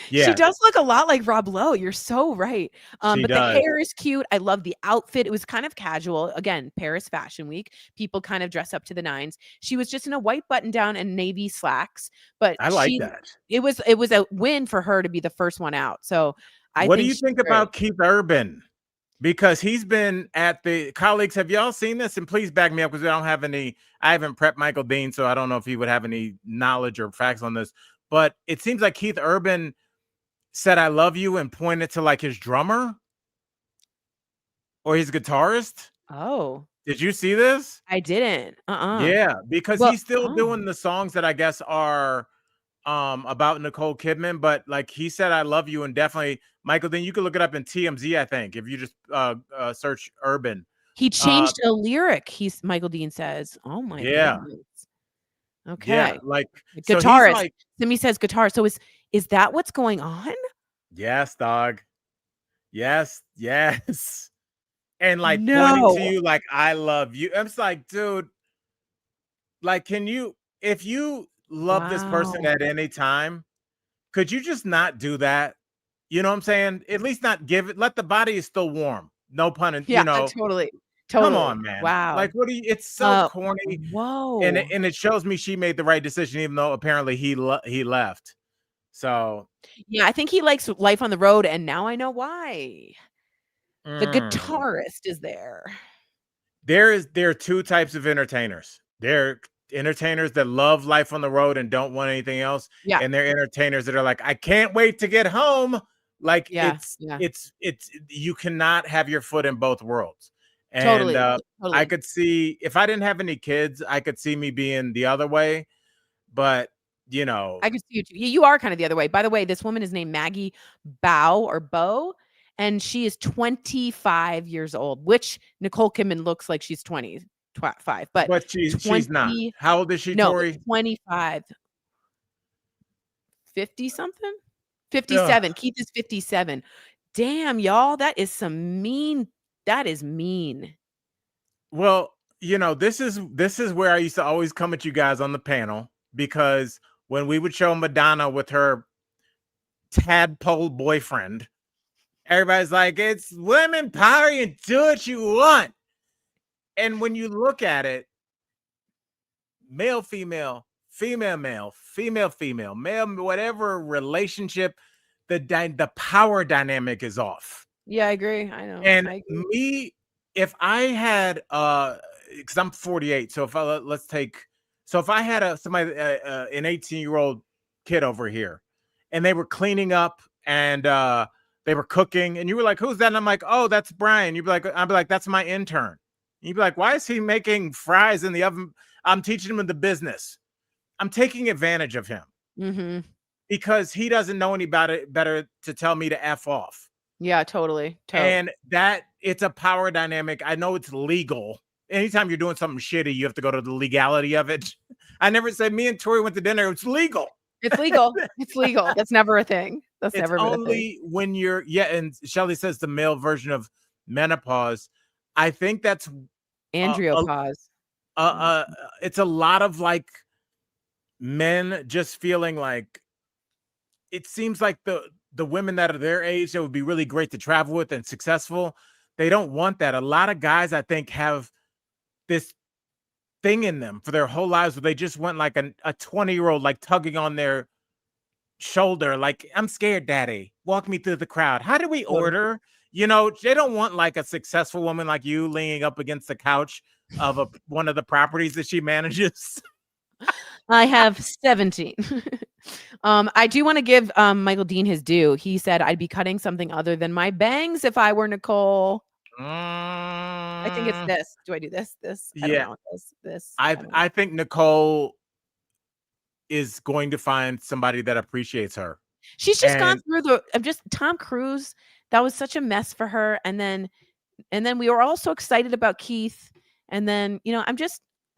[SPEAKER 1] Yeah,
[SPEAKER 2] she does look a lot like Rob Lowe. You're so right.
[SPEAKER 1] She
[SPEAKER 2] But
[SPEAKER 1] does.
[SPEAKER 2] the hair is cute. I love the outfit. It was kind of casual. Again, Paris Fashion Week. People kind of dress up to the nines. She was just in a white button down and navy slacks. But
[SPEAKER 1] I like that.
[SPEAKER 2] It was a win for her to be the first one out. So
[SPEAKER 1] what do you think about Keith Urban? Because he's been at the colleagues. Have y'all seen this? And please back me up, because I haven't prepped Michael Dean, so I don't know if he would have any knowledge or facts on this. But it seems like Keith Urban said I love you and pointed to like his drummer or his guitarist.
[SPEAKER 2] Oh,
[SPEAKER 1] did you see this?
[SPEAKER 2] I didn't.
[SPEAKER 1] Yeah, because he's still doing the songs that I guess are about Nicole Kidman, but like he said I love you, and definitely Michael, then you can look it up in TMZ, I think, if you just search Urban.
[SPEAKER 2] He changed a lyric. Michael Dean says, oh my goodness. Okay.
[SPEAKER 1] Yeah, like
[SPEAKER 2] guitarist.
[SPEAKER 1] So like,
[SPEAKER 2] Simi says guitar. So is that what's going on?
[SPEAKER 1] Yes, dog. Yes. And like pointing to you like I love you. I'm just like, dude, like, can you, if you love this person at any time, could you just not do that? You know what I'm saying? At least not give it. Let the body is still warm. No pun intended.
[SPEAKER 2] Yeah,
[SPEAKER 1] you know,
[SPEAKER 2] totally.
[SPEAKER 1] Come on, man.
[SPEAKER 2] Wow.
[SPEAKER 1] Like, what do you? It's so corny.
[SPEAKER 2] Whoa.
[SPEAKER 1] And it shows me she made the right decision, even though apparently he left. So
[SPEAKER 2] yeah, I think he likes life on the road, and now I know why. The guitarist is there.
[SPEAKER 1] There are two types of entertainers. There are entertainers that love life on the road and don't want anything else.
[SPEAKER 2] Yeah.
[SPEAKER 1] And there are entertainers that are like, I can't wait to get home. Like it's you cannot have your foot in both worlds. And
[SPEAKER 2] totally.
[SPEAKER 1] I could see, if I didn't have any kids, I could see me being the other way. But you know,
[SPEAKER 2] I could see you too. You are kind of the other way. By the way, this woman is named Maggie Bow, and she is 25 years old, which Nicole Kidman looks like she's 20. 25, but
[SPEAKER 1] But she's
[SPEAKER 2] 20,
[SPEAKER 1] not. How old is she,
[SPEAKER 2] no,
[SPEAKER 1] Tory?
[SPEAKER 2] 25, 50 something,
[SPEAKER 1] Ugh.
[SPEAKER 2] 57. Keith is 57. Damn, y'all, that is some mean. That is mean.
[SPEAKER 1] Well, this is where I used to always come at you guys on the panel, because when we would show Madonna with her tadpole boyfriend, everybody's like, it's women power, you do what you want. And when you look at it, male, female, female, male, female, female, male, whatever relationship, the power dynamic is off.
[SPEAKER 2] Yeah, I agree. I know.
[SPEAKER 1] And
[SPEAKER 2] I agree.
[SPEAKER 1] me, if I had because I'm 48, so if I had somebody an 18-year-old kid over here, and they were cleaning up and they were cooking, and you were like, who's that? And I'm like, oh, that's Brian. I'd be like, that's my intern. You'd be like, why is he making fries in the oven? I'm teaching him the business. I'm taking advantage of him because he doesn't know any better to tell me to F off.
[SPEAKER 2] Yeah, totally.
[SPEAKER 1] And that it's a power dynamic. I know it's legal. Anytime you're doing something shitty, you have to go to the legality of it. I never said me and Tory went to dinner. It's legal.
[SPEAKER 2] It's legal. It's legal. That's never a thing. That's
[SPEAKER 1] It's
[SPEAKER 2] never been a thing.
[SPEAKER 1] only when you're and Shelly says the male version of menopause. I think that's
[SPEAKER 2] Andropause.
[SPEAKER 1] it's a lot of like men just feeling like it seems like the women that are their age that would be really great to travel with and successful, they don't want that. A lot of guys, I think, have this thing in them for their whole lives where they just want like a 20-year-old like tugging on their shoulder, like, I'm scared, daddy, walk me through the crowd. How do we order? They don't want like a successful woman like you leaning up against the couch of one of the properties that she manages.
[SPEAKER 2] I have 17. I do want to give Michael Dean his due. He said, I'd be cutting something other than my bangs if I were Nicole. I think it's this. Do I do this? I don't know. This.
[SPEAKER 1] I think Nicole is going to find somebody that appreciates her.
[SPEAKER 2] She's just gone through Tom Cruise. That was such a mess for her. And then we were all so excited about Keith. And then,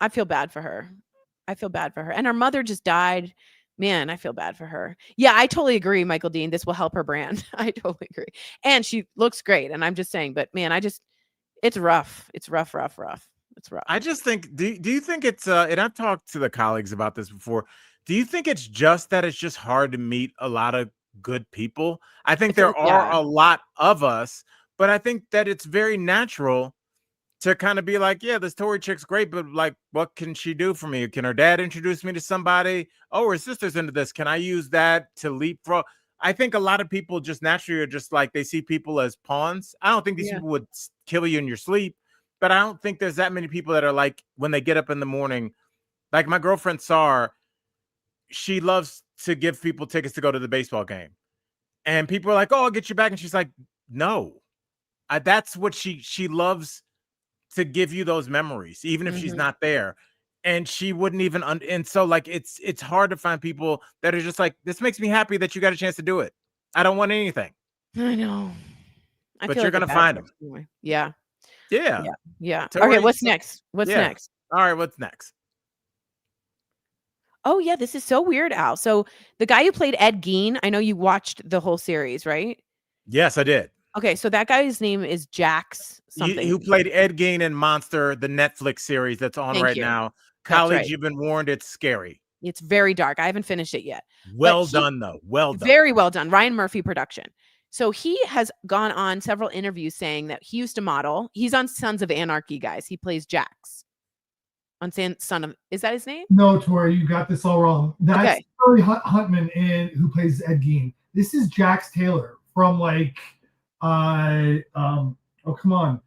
[SPEAKER 2] I feel bad for her. And her mother just died. Man, I feel bad for her. Yeah, I totally agree, Michael Dean. This will help her brand. I totally agree. And she looks great. And I'm just saying, but man, it's rough. It's rough. It's rough.
[SPEAKER 1] I just think, do you think it's, and I've talked to the colleagues about this before. Do you think it's just that it's just hard to meet a lot of good people? I think there are a lot of us, but I think that it's very natural to kind of be like, yeah, this Tory chick's great, but like, what can she do for me? Can her dad introduce me to somebody? Oh, her sister's into this. Can I use that to leapfrog? I think a lot of people just naturally are just like, they see people as pawns. I don't think these people would kill you in your sleep, but I don't think there's that many people that are like, when they get up in the morning, like my girlfriend Sar, she loves to give people tickets to go to the baseball game. And people are like, oh, I'll get you back. And she's like, no, that's what she loves, to give you those memories, even if she's not there. And she wouldn't even, and so like, it's hard to find people that are just like, this makes me happy that you got a chance to do it. I don't want anything.
[SPEAKER 2] I know.
[SPEAKER 1] But you're going to find them.
[SPEAKER 2] Anyway. Yeah.
[SPEAKER 1] Tory,
[SPEAKER 2] okay. What's next? Next?
[SPEAKER 1] All right. What's next?
[SPEAKER 2] Oh yeah. This is so weird, Al. So the guy who played Ed Gein, I know you watched the whole series, right?
[SPEAKER 1] Yes, I did.
[SPEAKER 2] Okay, so that guy's name is Jax something.
[SPEAKER 1] Who played Ed Gein in Monster, the Netflix series that's on now. Colleagues, you've been warned, it's scary.
[SPEAKER 2] It's very dark. I haven't finished it yet.
[SPEAKER 1] Well done, though. Well done.
[SPEAKER 2] Very well done. Ryan Murphy production. So he has gone on several interviews saying that he used to model. He's on Sons of Anarchy, guys. He plays Jax. On Son of, is that his name?
[SPEAKER 5] No, Tori, you got this all wrong. That's Charlie Huntman who plays Ed Gein. This is Jax Taylor from like, oh come on,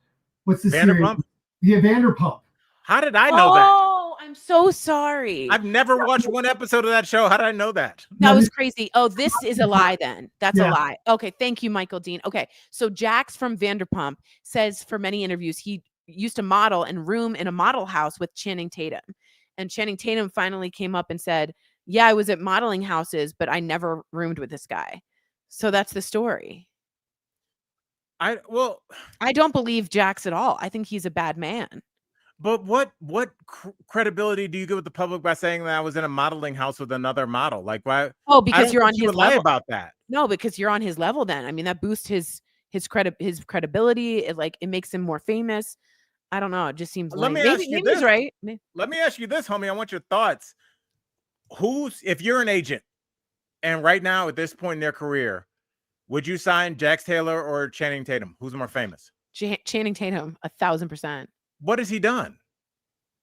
[SPEAKER 5] what's this series? Yeah, Vanderpump.
[SPEAKER 1] How did I know that?
[SPEAKER 2] Oh, I'm so sorry.
[SPEAKER 1] I've never watched one episode of that show. How did I know that?
[SPEAKER 2] That was crazy. Oh, this is a lie then. That's a lie. Okay, thank you, Michael Dean. Okay, so Jax from Vanderpump says for many interviews he used to model and room in a model house with Channing Tatum. And Channing Tatum finally came up and said, yeah, I was at modeling houses, but I never roomed with this guy. So that's the story. I don't believe Jax at all. I think he's a bad man.
[SPEAKER 1] But what credibility do you give with the public by saying that I was in a modeling house with another model? Like, why?
[SPEAKER 2] Oh,
[SPEAKER 1] I
[SPEAKER 2] because
[SPEAKER 1] don't
[SPEAKER 2] you're
[SPEAKER 1] think
[SPEAKER 2] on
[SPEAKER 1] you
[SPEAKER 2] his
[SPEAKER 1] would lie
[SPEAKER 2] level.
[SPEAKER 1] about that.
[SPEAKER 2] No, because you're on his level then. I mean, that boosts his credibility. It makes him more famous. I don't know. It just seems
[SPEAKER 1] Let
[SPEAKER 2] lame.
[SPEAKER 1] me
[SPEAKER 2] Maybe
[SPEAKER 1] ask you
[SPEAKER 2] he's
[SPEAKER 1] this.
[SPEAKER 2] right.
[SPEAKER 1] Let me ask you this, homie. I want your thoughts. If you're an agent and right now at this point in their career, would you sign Jax Taylor or Channing Tatum? Who's more famous?
[SPEAKER 2] Channing Tatum, 1,000%.
[SPEAKER 1] What has he done?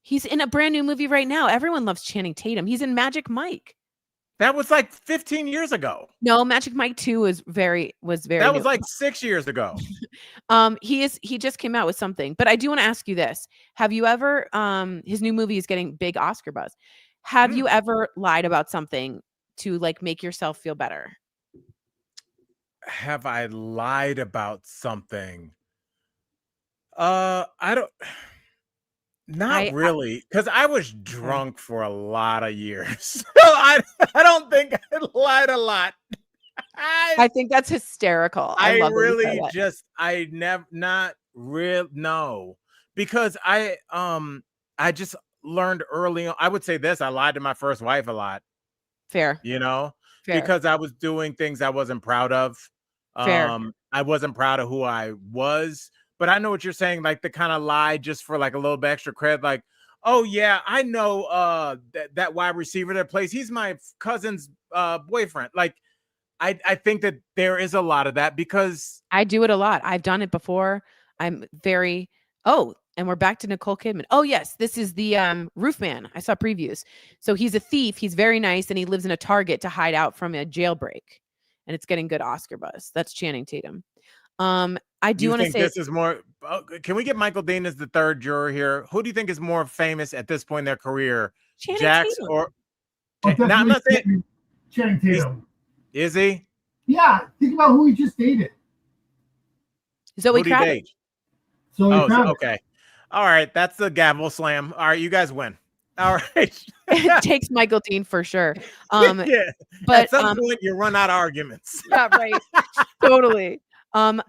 [SPEAKER 2] He's in a brand new movie right now. Everyone loves Channing Tatum. He's in Magic Mike.
[SPEAKER 1] That was like 15 years ago.
[SPEAKER 2] No, Magic Mike 2 was very
[SPEAKER 1] That was
[SPEAKER 2] new.
[SPEAKER 1] like 6 years ago.
[SPEAKER 2] He just came out with something. But I do want to ask you this. Have you ever his new movie is getting big Oscar buzz. Have you ever lied about something to like make yourself feel better?
[SPEAKER 1] Have I lied about something? I don't. Not really, because I was drunk for a lot of years. So I don't think I lied a lot.
[SPEAKER 2] I think that's hysterical. I love
[SPEAKER 1] really just not real no, because I just learned early on. I would say this: I lied to my first wife a lot.
[SPEAKER 2] Fair,
[SPEAKER 1] Fair.
[SPEAKER 2] Because
[SPEAKER 1] I was doing things I wasn't proud of.
[SPEAKER 2] Fair.
[SPEAKER 1] I wasn't proud of who I was. But I know what you're saying, like the kind of lie just for like a little bit extra cred, like, oh yeah, I know that wide receiver that plays, he's my cousin's boyfriend. Like, I think that there is a lot of that because
[SPEAKER 2] I do it a lot. I've done it before. I'm very and we're back to Nicole Kidman. Oh yes, this is the roof man. I saw previews. So he's a thief. He's very nice, and he lives in a Target to hide out from a jailbreak, and it's getting good Oscar buzz. That's Channing Tatum. I do want to say
[SPEAKER 1] this is more. Can we get Michael Dean as the third juror here? Who do you think is more famous at this point in their career, Jax
[SPEAKER 2] Tatum.
[SPEAKER 1] or?
[SPEAKER 5] No,
[SPEAKER 1] I'm not saying
[SPEAKER 5] Channing Tatum.
[SPEAKER 1] Is he?
[SPEAKER 5] Yeah, think about who he just dated.
[SPEAKER 2] Zoe Kravitz.
[SPEAKER 5] Okay.
[SPEAKER 1] All right, that's the gavel slam. All right, you guys win. All right.
[SPEAKER 2] It takes Michael Dean for sure.
[SPEAKER 1] Yeah.
[SPEAKER 2] But
[SPEAKER 1] at some point you run out of arguments.
[SPEAKER 2] Yeah, right. Totally.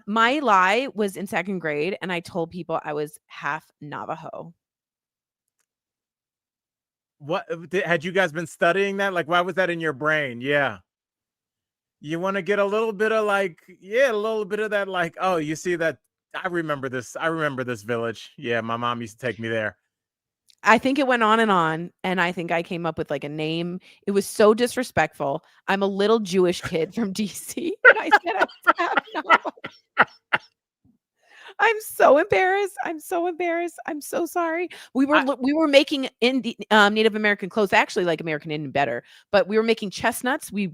[SPEAKER 2] My lie was in second grade, and I told people I was half Navajo.
[SPEAKER 1] What had you guys been studying that? Like, why was that in your brain? Yeah. You want to get a little bit of like, a little bit of that, like, oh, you see that? I remember this village. Yeah, my mom used to take me there.
[SPEAKER 2] I think it went on, and I think I came up with like a name. It was so disrespectful. I'm a little Jewish kid from DC, and I said I was half Navajo. I'm so embarrassed. I'm so sorry. We were making Native American clothes. I actually like American Indian better, but we were making chestnuts. We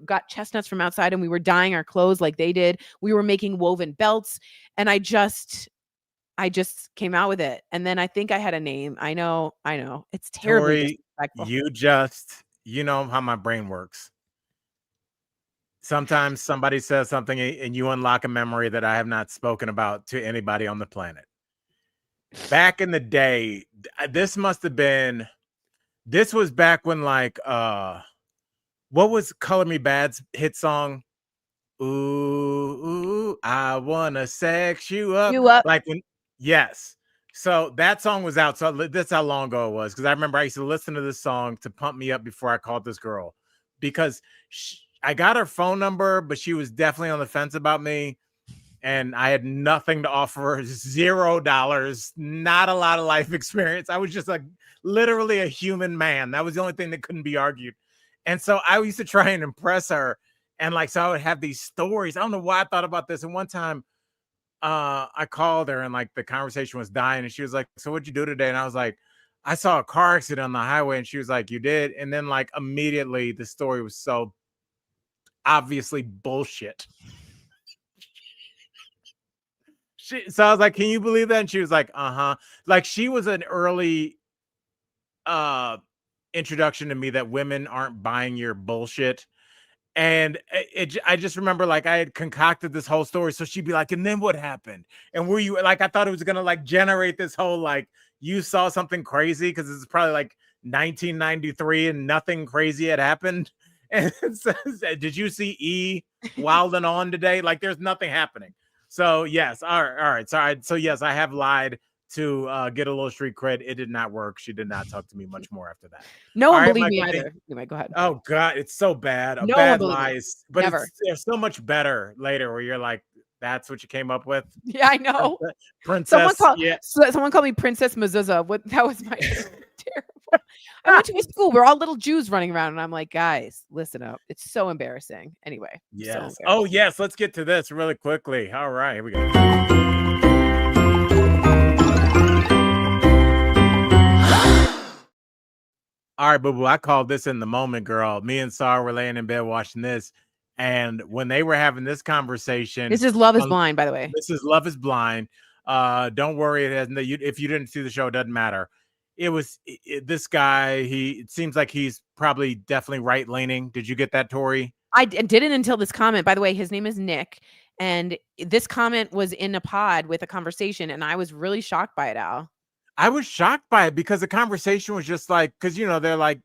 [SPEAKER 2] got chestnuts from outside, and we were dyeing our clothes like they did. We were making woven belts, and I just came out with it. And then I think I had a name. I know. It's terribly disrespectful.
[SPEAKER 1] You know how my brain works. Sometimes somebody says something and you unlock a memory that I have not spoken about to anybody on the planet. Back in the day, this was back when like, what was Color Me Bad's hit song? Ooh, I wanna sex you up. Like when, yes. So that song was out. So that's how long ago it was. Because I remember I used to listen to this song to pump me up before I called this girl. Because I got her phone number, but she was definitely on the fence about me. And I had nothing to offer her, $0, not a lot of life experience. I was just like literally a human man. That was the only thing that couldn't be argued. And so I used to try and impress her. And like, so I would have these stories. I don't know why I thought about this. And one time I called her and like the conversation was dying. And she was like, so what'd you do today? And I was like, I saw a car accident on the highway. And she was like, you did? And then like immediately the story was so obviously bullshit. So I was like, can you believe that? And she was like, like she was an early introduction to me that women aren't buying your bullshit. And I just remember like I had concocted this whole story. So she'd be like, and then what happened? And were you like, I thought it was gonna like generate this whole like you saw something crazy because it's probably like 1993 and nothing crazy had happened. And it says, did you see E wilding on today? Like there's nothing happening. So yes, all right. So yes, I have lied to get a little street cred. It did not work. She did not talk to me much more after that.
[SPEAKER 2] No one
[SPEAKER 1] All right,
[SPEAKER 2] believed me
[SPEAKER 1] Michael D.
[SPEAKER 2] either. Anyway, go ahead.
[SPEAKER 1] Oh God, it's so bad. A
[SPEAKER 2] No one
[SPEAKER 1] bad
[SPEAKER 2] believed me.
[SPEAKER 1] lies, but
[SPEAKER 2] Never.
[SPEAKER 1] it's so much better later where you're like, that's what you came up with.
[SPEAKER 2] Yeah, I know.
[SPEAKER 1] Princess.
[SPEAKER 2] Someone called me Princess Mezuzah. What? That was my terrible. I went to a school. We're all little Jews running around, and I'm like, guys, listen up. It's so embarrassing. Anyway.
[SPEAKER 1] Yes.
[SPEAKER 2] So
[SPEAKER 1] Oh yes. Let's get to this really quickly. All right, here we go. All right, boo boo. I called this in the moment, girl. Me and Sarah were laying in bed watching this, and when they were having this conversation,
[SPEAKER 2] this is Love Is Blind, by the way.
[SPEAKER 1] This is Love Is Blind. Don't worry, it has if you didn't see the show, it doesn't matter. It was this guy. It seems like he's probably definitely right leaning. Did you get that, Tory?
[SPEAKER 2] I didn't until this comment. By the way, his name is Nick, and this comment was in a pod with a conversation, and I was really shocked by it, Al.
[SPEAKER 1] I was shocked by it because the conversation was just like, because they're like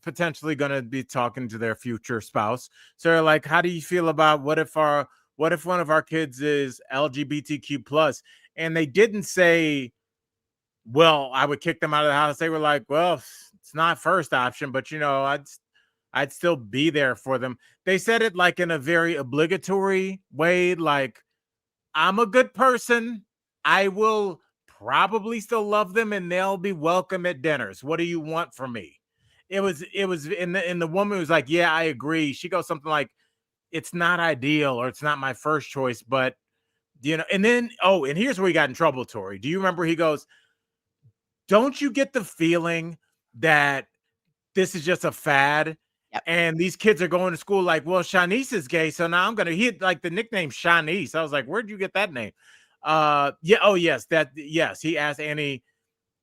[SPEAKER 1] potentially going to be talking to their future spouse. So they're like, how do you feel about what if one of our kids is LGBTQ plus? And they didn't say, well, I would kick them out of the house. They were like, well, it's not first option, but I'd still be there for them. They said it like in a very obligatory way, like, I'm a good person. I will probably still love them and they'll be welcome at dinners. What do you want from me? It was in the woman was like, yeah, I agree. She goes something like, it's not ideal or it's not my first choice, but and then, and here's where he got in trouble, Tory. Do you remember? He goes, don't you get the feeling that this is just a fad?
[SPEAKER 2] Yep.
[SPEAKER 1] And these kids are going to school like, well, Shanice is gay, so now I'm going to hit like the nickname Shanice. I was like, where'd you get that name? Yes. He asked Annie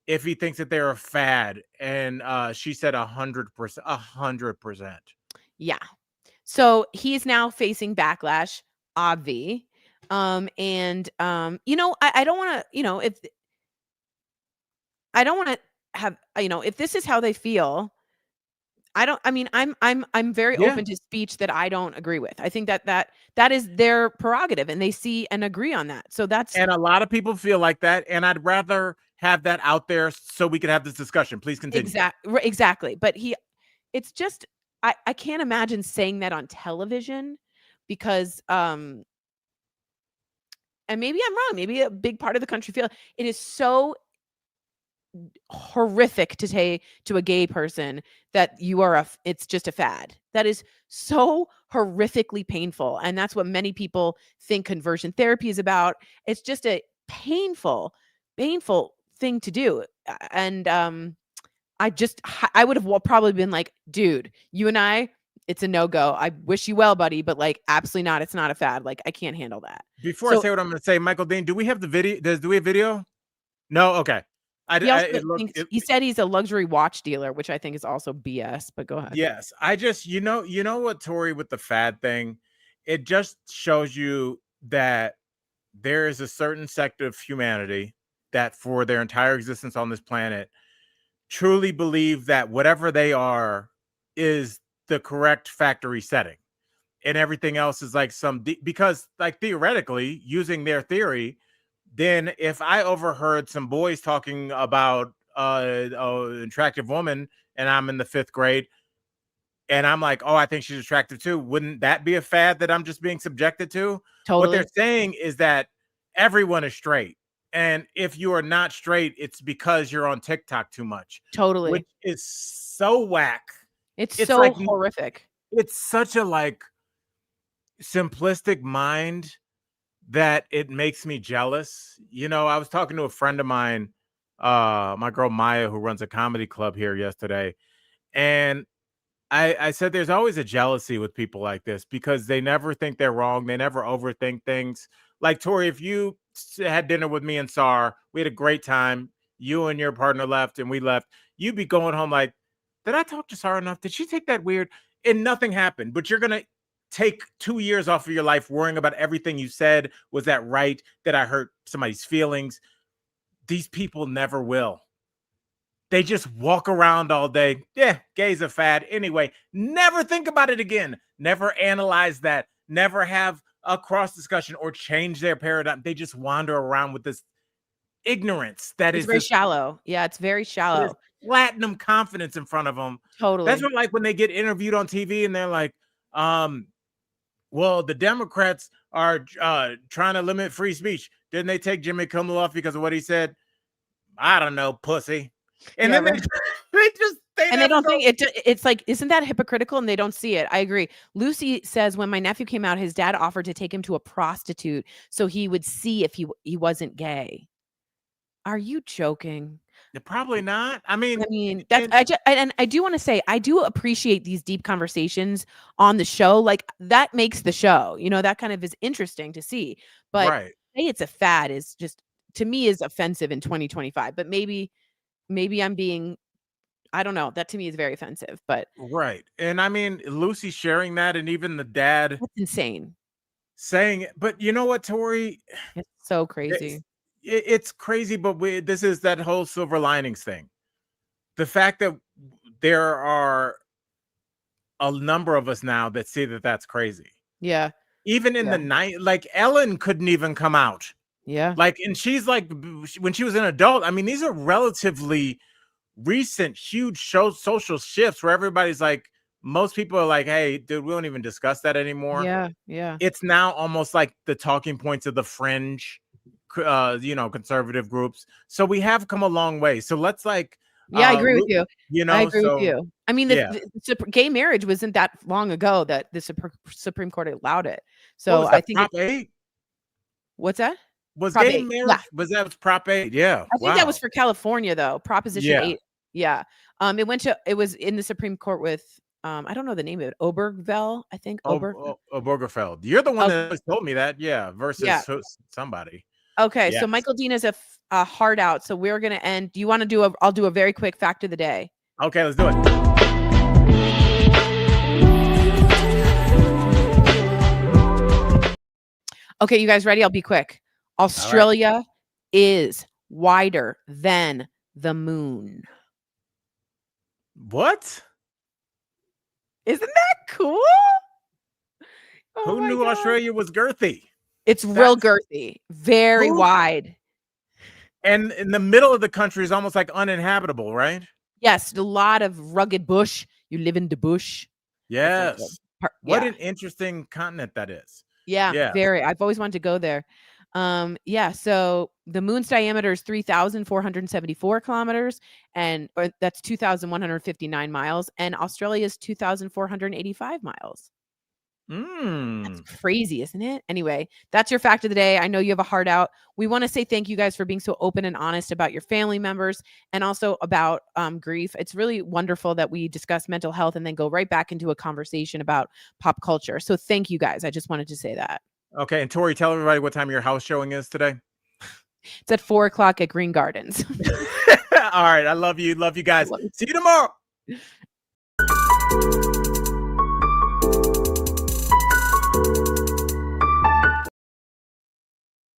[SPEAKER 1] if he thinks that they're a fad, and she said 100%. 100%.
[SPEAKER 2] Yeah. So he's now facing backlash, obvi. I don't want to, if this is how they feel, I'm very open to speech that I don't agree with. I think that is their prerogative and they see and agree on that. So and
[SPEAKER 1] a lot of people feel like that. And I'd rather have that out there so we could have this discussion. Please continue.
[SPEAKER 2] Exactly. But it's just, I can't imagine saying that on television because, and maybe I'm wrong. Maybe a big part of the country feel it is so horrific to say to a gay person that it's just a fad. That is so horrifically painful. And that's what many people think conversion therapy is about. It's just a painful thing to do. And I would have probably been like, dude, you and I, it's a no-go. I wish you well, buddy, but like, absolutely not. It's not a fad. Like, I can't handle that.
[SPEAKER 1] Before I say what I'm going to say, Michael Dean, do we have the video? Do we have video? No. Okay.
[SPEAKER 2] He said he's a luxury watch dealer, which I think is also BS, but go ahead.
[SPEAKER 1] Yes. I just, you know what, Tory, with the fad thing, it just shows you that there is a certain sector of humanity that for their entire existence on this planet truly believe that whatever they are is the correct factory setting. And everything else is like because like theoretically, using their theory, then if I overheard some boys talking about an attractive woman and I'm in the 5th grade and I'm like, oh, I think she's attractive too, wouldn't that be a fad that I'm just being subjected to?
[SPEAKER 2] Totally.
[SPEAKER 1] What they're saying is that everyone is straight. And if you are not straight, it's because you're on TikTok too much.
[SPEAKER 2] Totally.
[SPEAKER 1] Which is so whack.
[SPEAKER 2] It's so like, horrific.
[SPEAKER 1] It's such a like simplistic mind that it makes me jealous. I was talking to a friend of mine, my girl Maya, who runs a comedy club here yesterday. And I said, there's always a jealousy with people like this because they never think they're wrong. They never overthink things. Like, Tory, if you had dinner with me and Sar, we had a great time. You and your partner left and we left. You'd be going home like, did I talk to Sar enough? Did she take that weird? And nothing happened. But you're going to take 2 years off of your life worrying about everything you said. Was that right? Did I hurt somebody's feelings? These people never will. They just walk around all day. Yeah, gay's a fad. Anyway, never think about it again. Never analyze that. Never have a cross discussion or change their paradigm. They just wander around with this ignorance that
[SPEAKER 2] It's
[SPEAKER 1] is
[SPEAKER 2] very
[SPEAKER 1] this
[SPEAKER 2] shallow. Yeah, it's very shallow.
[SPEAKER 1] platinum confidence in front of them.
[SPEAKER 2] Totally.
[SPEAKER 1] That's what, like, when they get interviewed on TV and they're like, well, the Democrats are trying to limit free speech. Didn't they take Jimmy Kimmel off because of what he said? I don't know, pussy. And
[SPEAKER 2] Yeah,
[SPEAKER 1] then
[SPEAKER 2] right.
[SPEAKER 1] they
[SPEAKER 2] don't think it's like, isn't that hypocritical? And they don't see it. I agree. Lucy says, when my nephew came out, his dad offered to take him to a prostitute so he would see if he wasn't gay. Are you joking?
[SPEAKER 1] Probably not. I mean,
[SPEAKER 2] that's and I do want to say, I do appreciate these deep conversations on the show. Like, that makes the show, that kind of is interesting to see. But
[SPEAKER 1] right.
[SPEAKER 2] Say it's a fad is just, to me, is offensive in 2025. But maybe I'm being, I don't know. That to me is very offensive. But
[SPEAKER 1] right. And I mean, Lucy sharing that, and even the dad,
[SPEAKER 2] that's insane.
[SPEAKER 1] Saying it. But you know what, Tory?
[SPEAKER 2] It's so crazy.
[SPEAKER 1] It's crazy, but this is that whole silver linings thing. The fact that there are a number of us now that see that that's crazy.
[SPEAKER 2] Yeah.
[SPEAKER 1] Even in the night, like Ellen couldn't even come out.
[SPEAKER 2] Yeah.
[SPEAKER 1] Like, and she's like, when she was an adult, I mean, these are relatively recent, huge social shifts where everybody's like, most people are like, hey, dude, we don't even discuss that anymore.
[SPEAKER 2] Yeah. Yeah.
[SPEAKER 1] It's now almost like the talking points of the fringe, conservative groups. So we have come a long way. So let's like,
[SPEAKER 2] I agree with you. I agree with you. I mean, the gay marriage wasn't that long ago that the Supreme Court allowed it. So I think
[SPEAKER 1] Prop 8.
[SPEAKER 2] What's that?
[SPEAKER 1] Was
[SPEAKER 2] Prop
[SPEAKER 1] gay
[SPEAKER 2] 8.
[SPEAKER 1] marriage? Was Prop 8? Yeah.
[SPEAKER 2] I think that was for California though. Proposition 8. Yeah. It was in the Supreme Court with I don't know the name of it. Obergefell, I think.
[SPEAKER 1] Obergefell. You're the one that told me that. Yeah. Versus somebody.
[SPEAKER 2] Okay. Yes. So Michael Dean is a hard out. So we're going to end. Do you want to do I'll do a very quick fact of the day.
[SPEAKER 1] Okay, let's do it.
[SPEAKER 2] Okay, you guys ready? I'll be quick. Australia is wider than the moon.
[SPEAKER 1] What?
[SPEAKER 2] Isn't that cool?
[SPEAKER 1] Who knew Australia was girthy?
[SPEAKER 2] It's real girthy, very wide.
[SPEAKER 1] And in the middle of the country is almost like uninhabitable, right?
[SPEAKER 2] Yes, a lot of rugged bush. You live in the bush.
[SPEAKER 1] Yes. What an interesting continent that is.
[SPEAKER 2] Yeah, very. I've always wanted to go there. So the moon's diameter is 3,474 kilometers, and that's 2,159 miles, and Australia is 2,485 miles. That's crazy, isn't it? Anyway, that's your fact of the day. I know you have a heart out. We want to say thank you guys for being so open and honest about your family members and also about grief. It's really wonderful that we discuss mental health and then go right back into a conversation about pop culture. So thank you guys. I just wanted to say that.
[SPEAKER 1] Okay. And Tory, tell everybody what time your house showing is today.
[SPEAKER 2] It's at 4:00 at Green Gardens.
[SPEAKER 1] All right. I love you. Love you guys. See you tomorrow.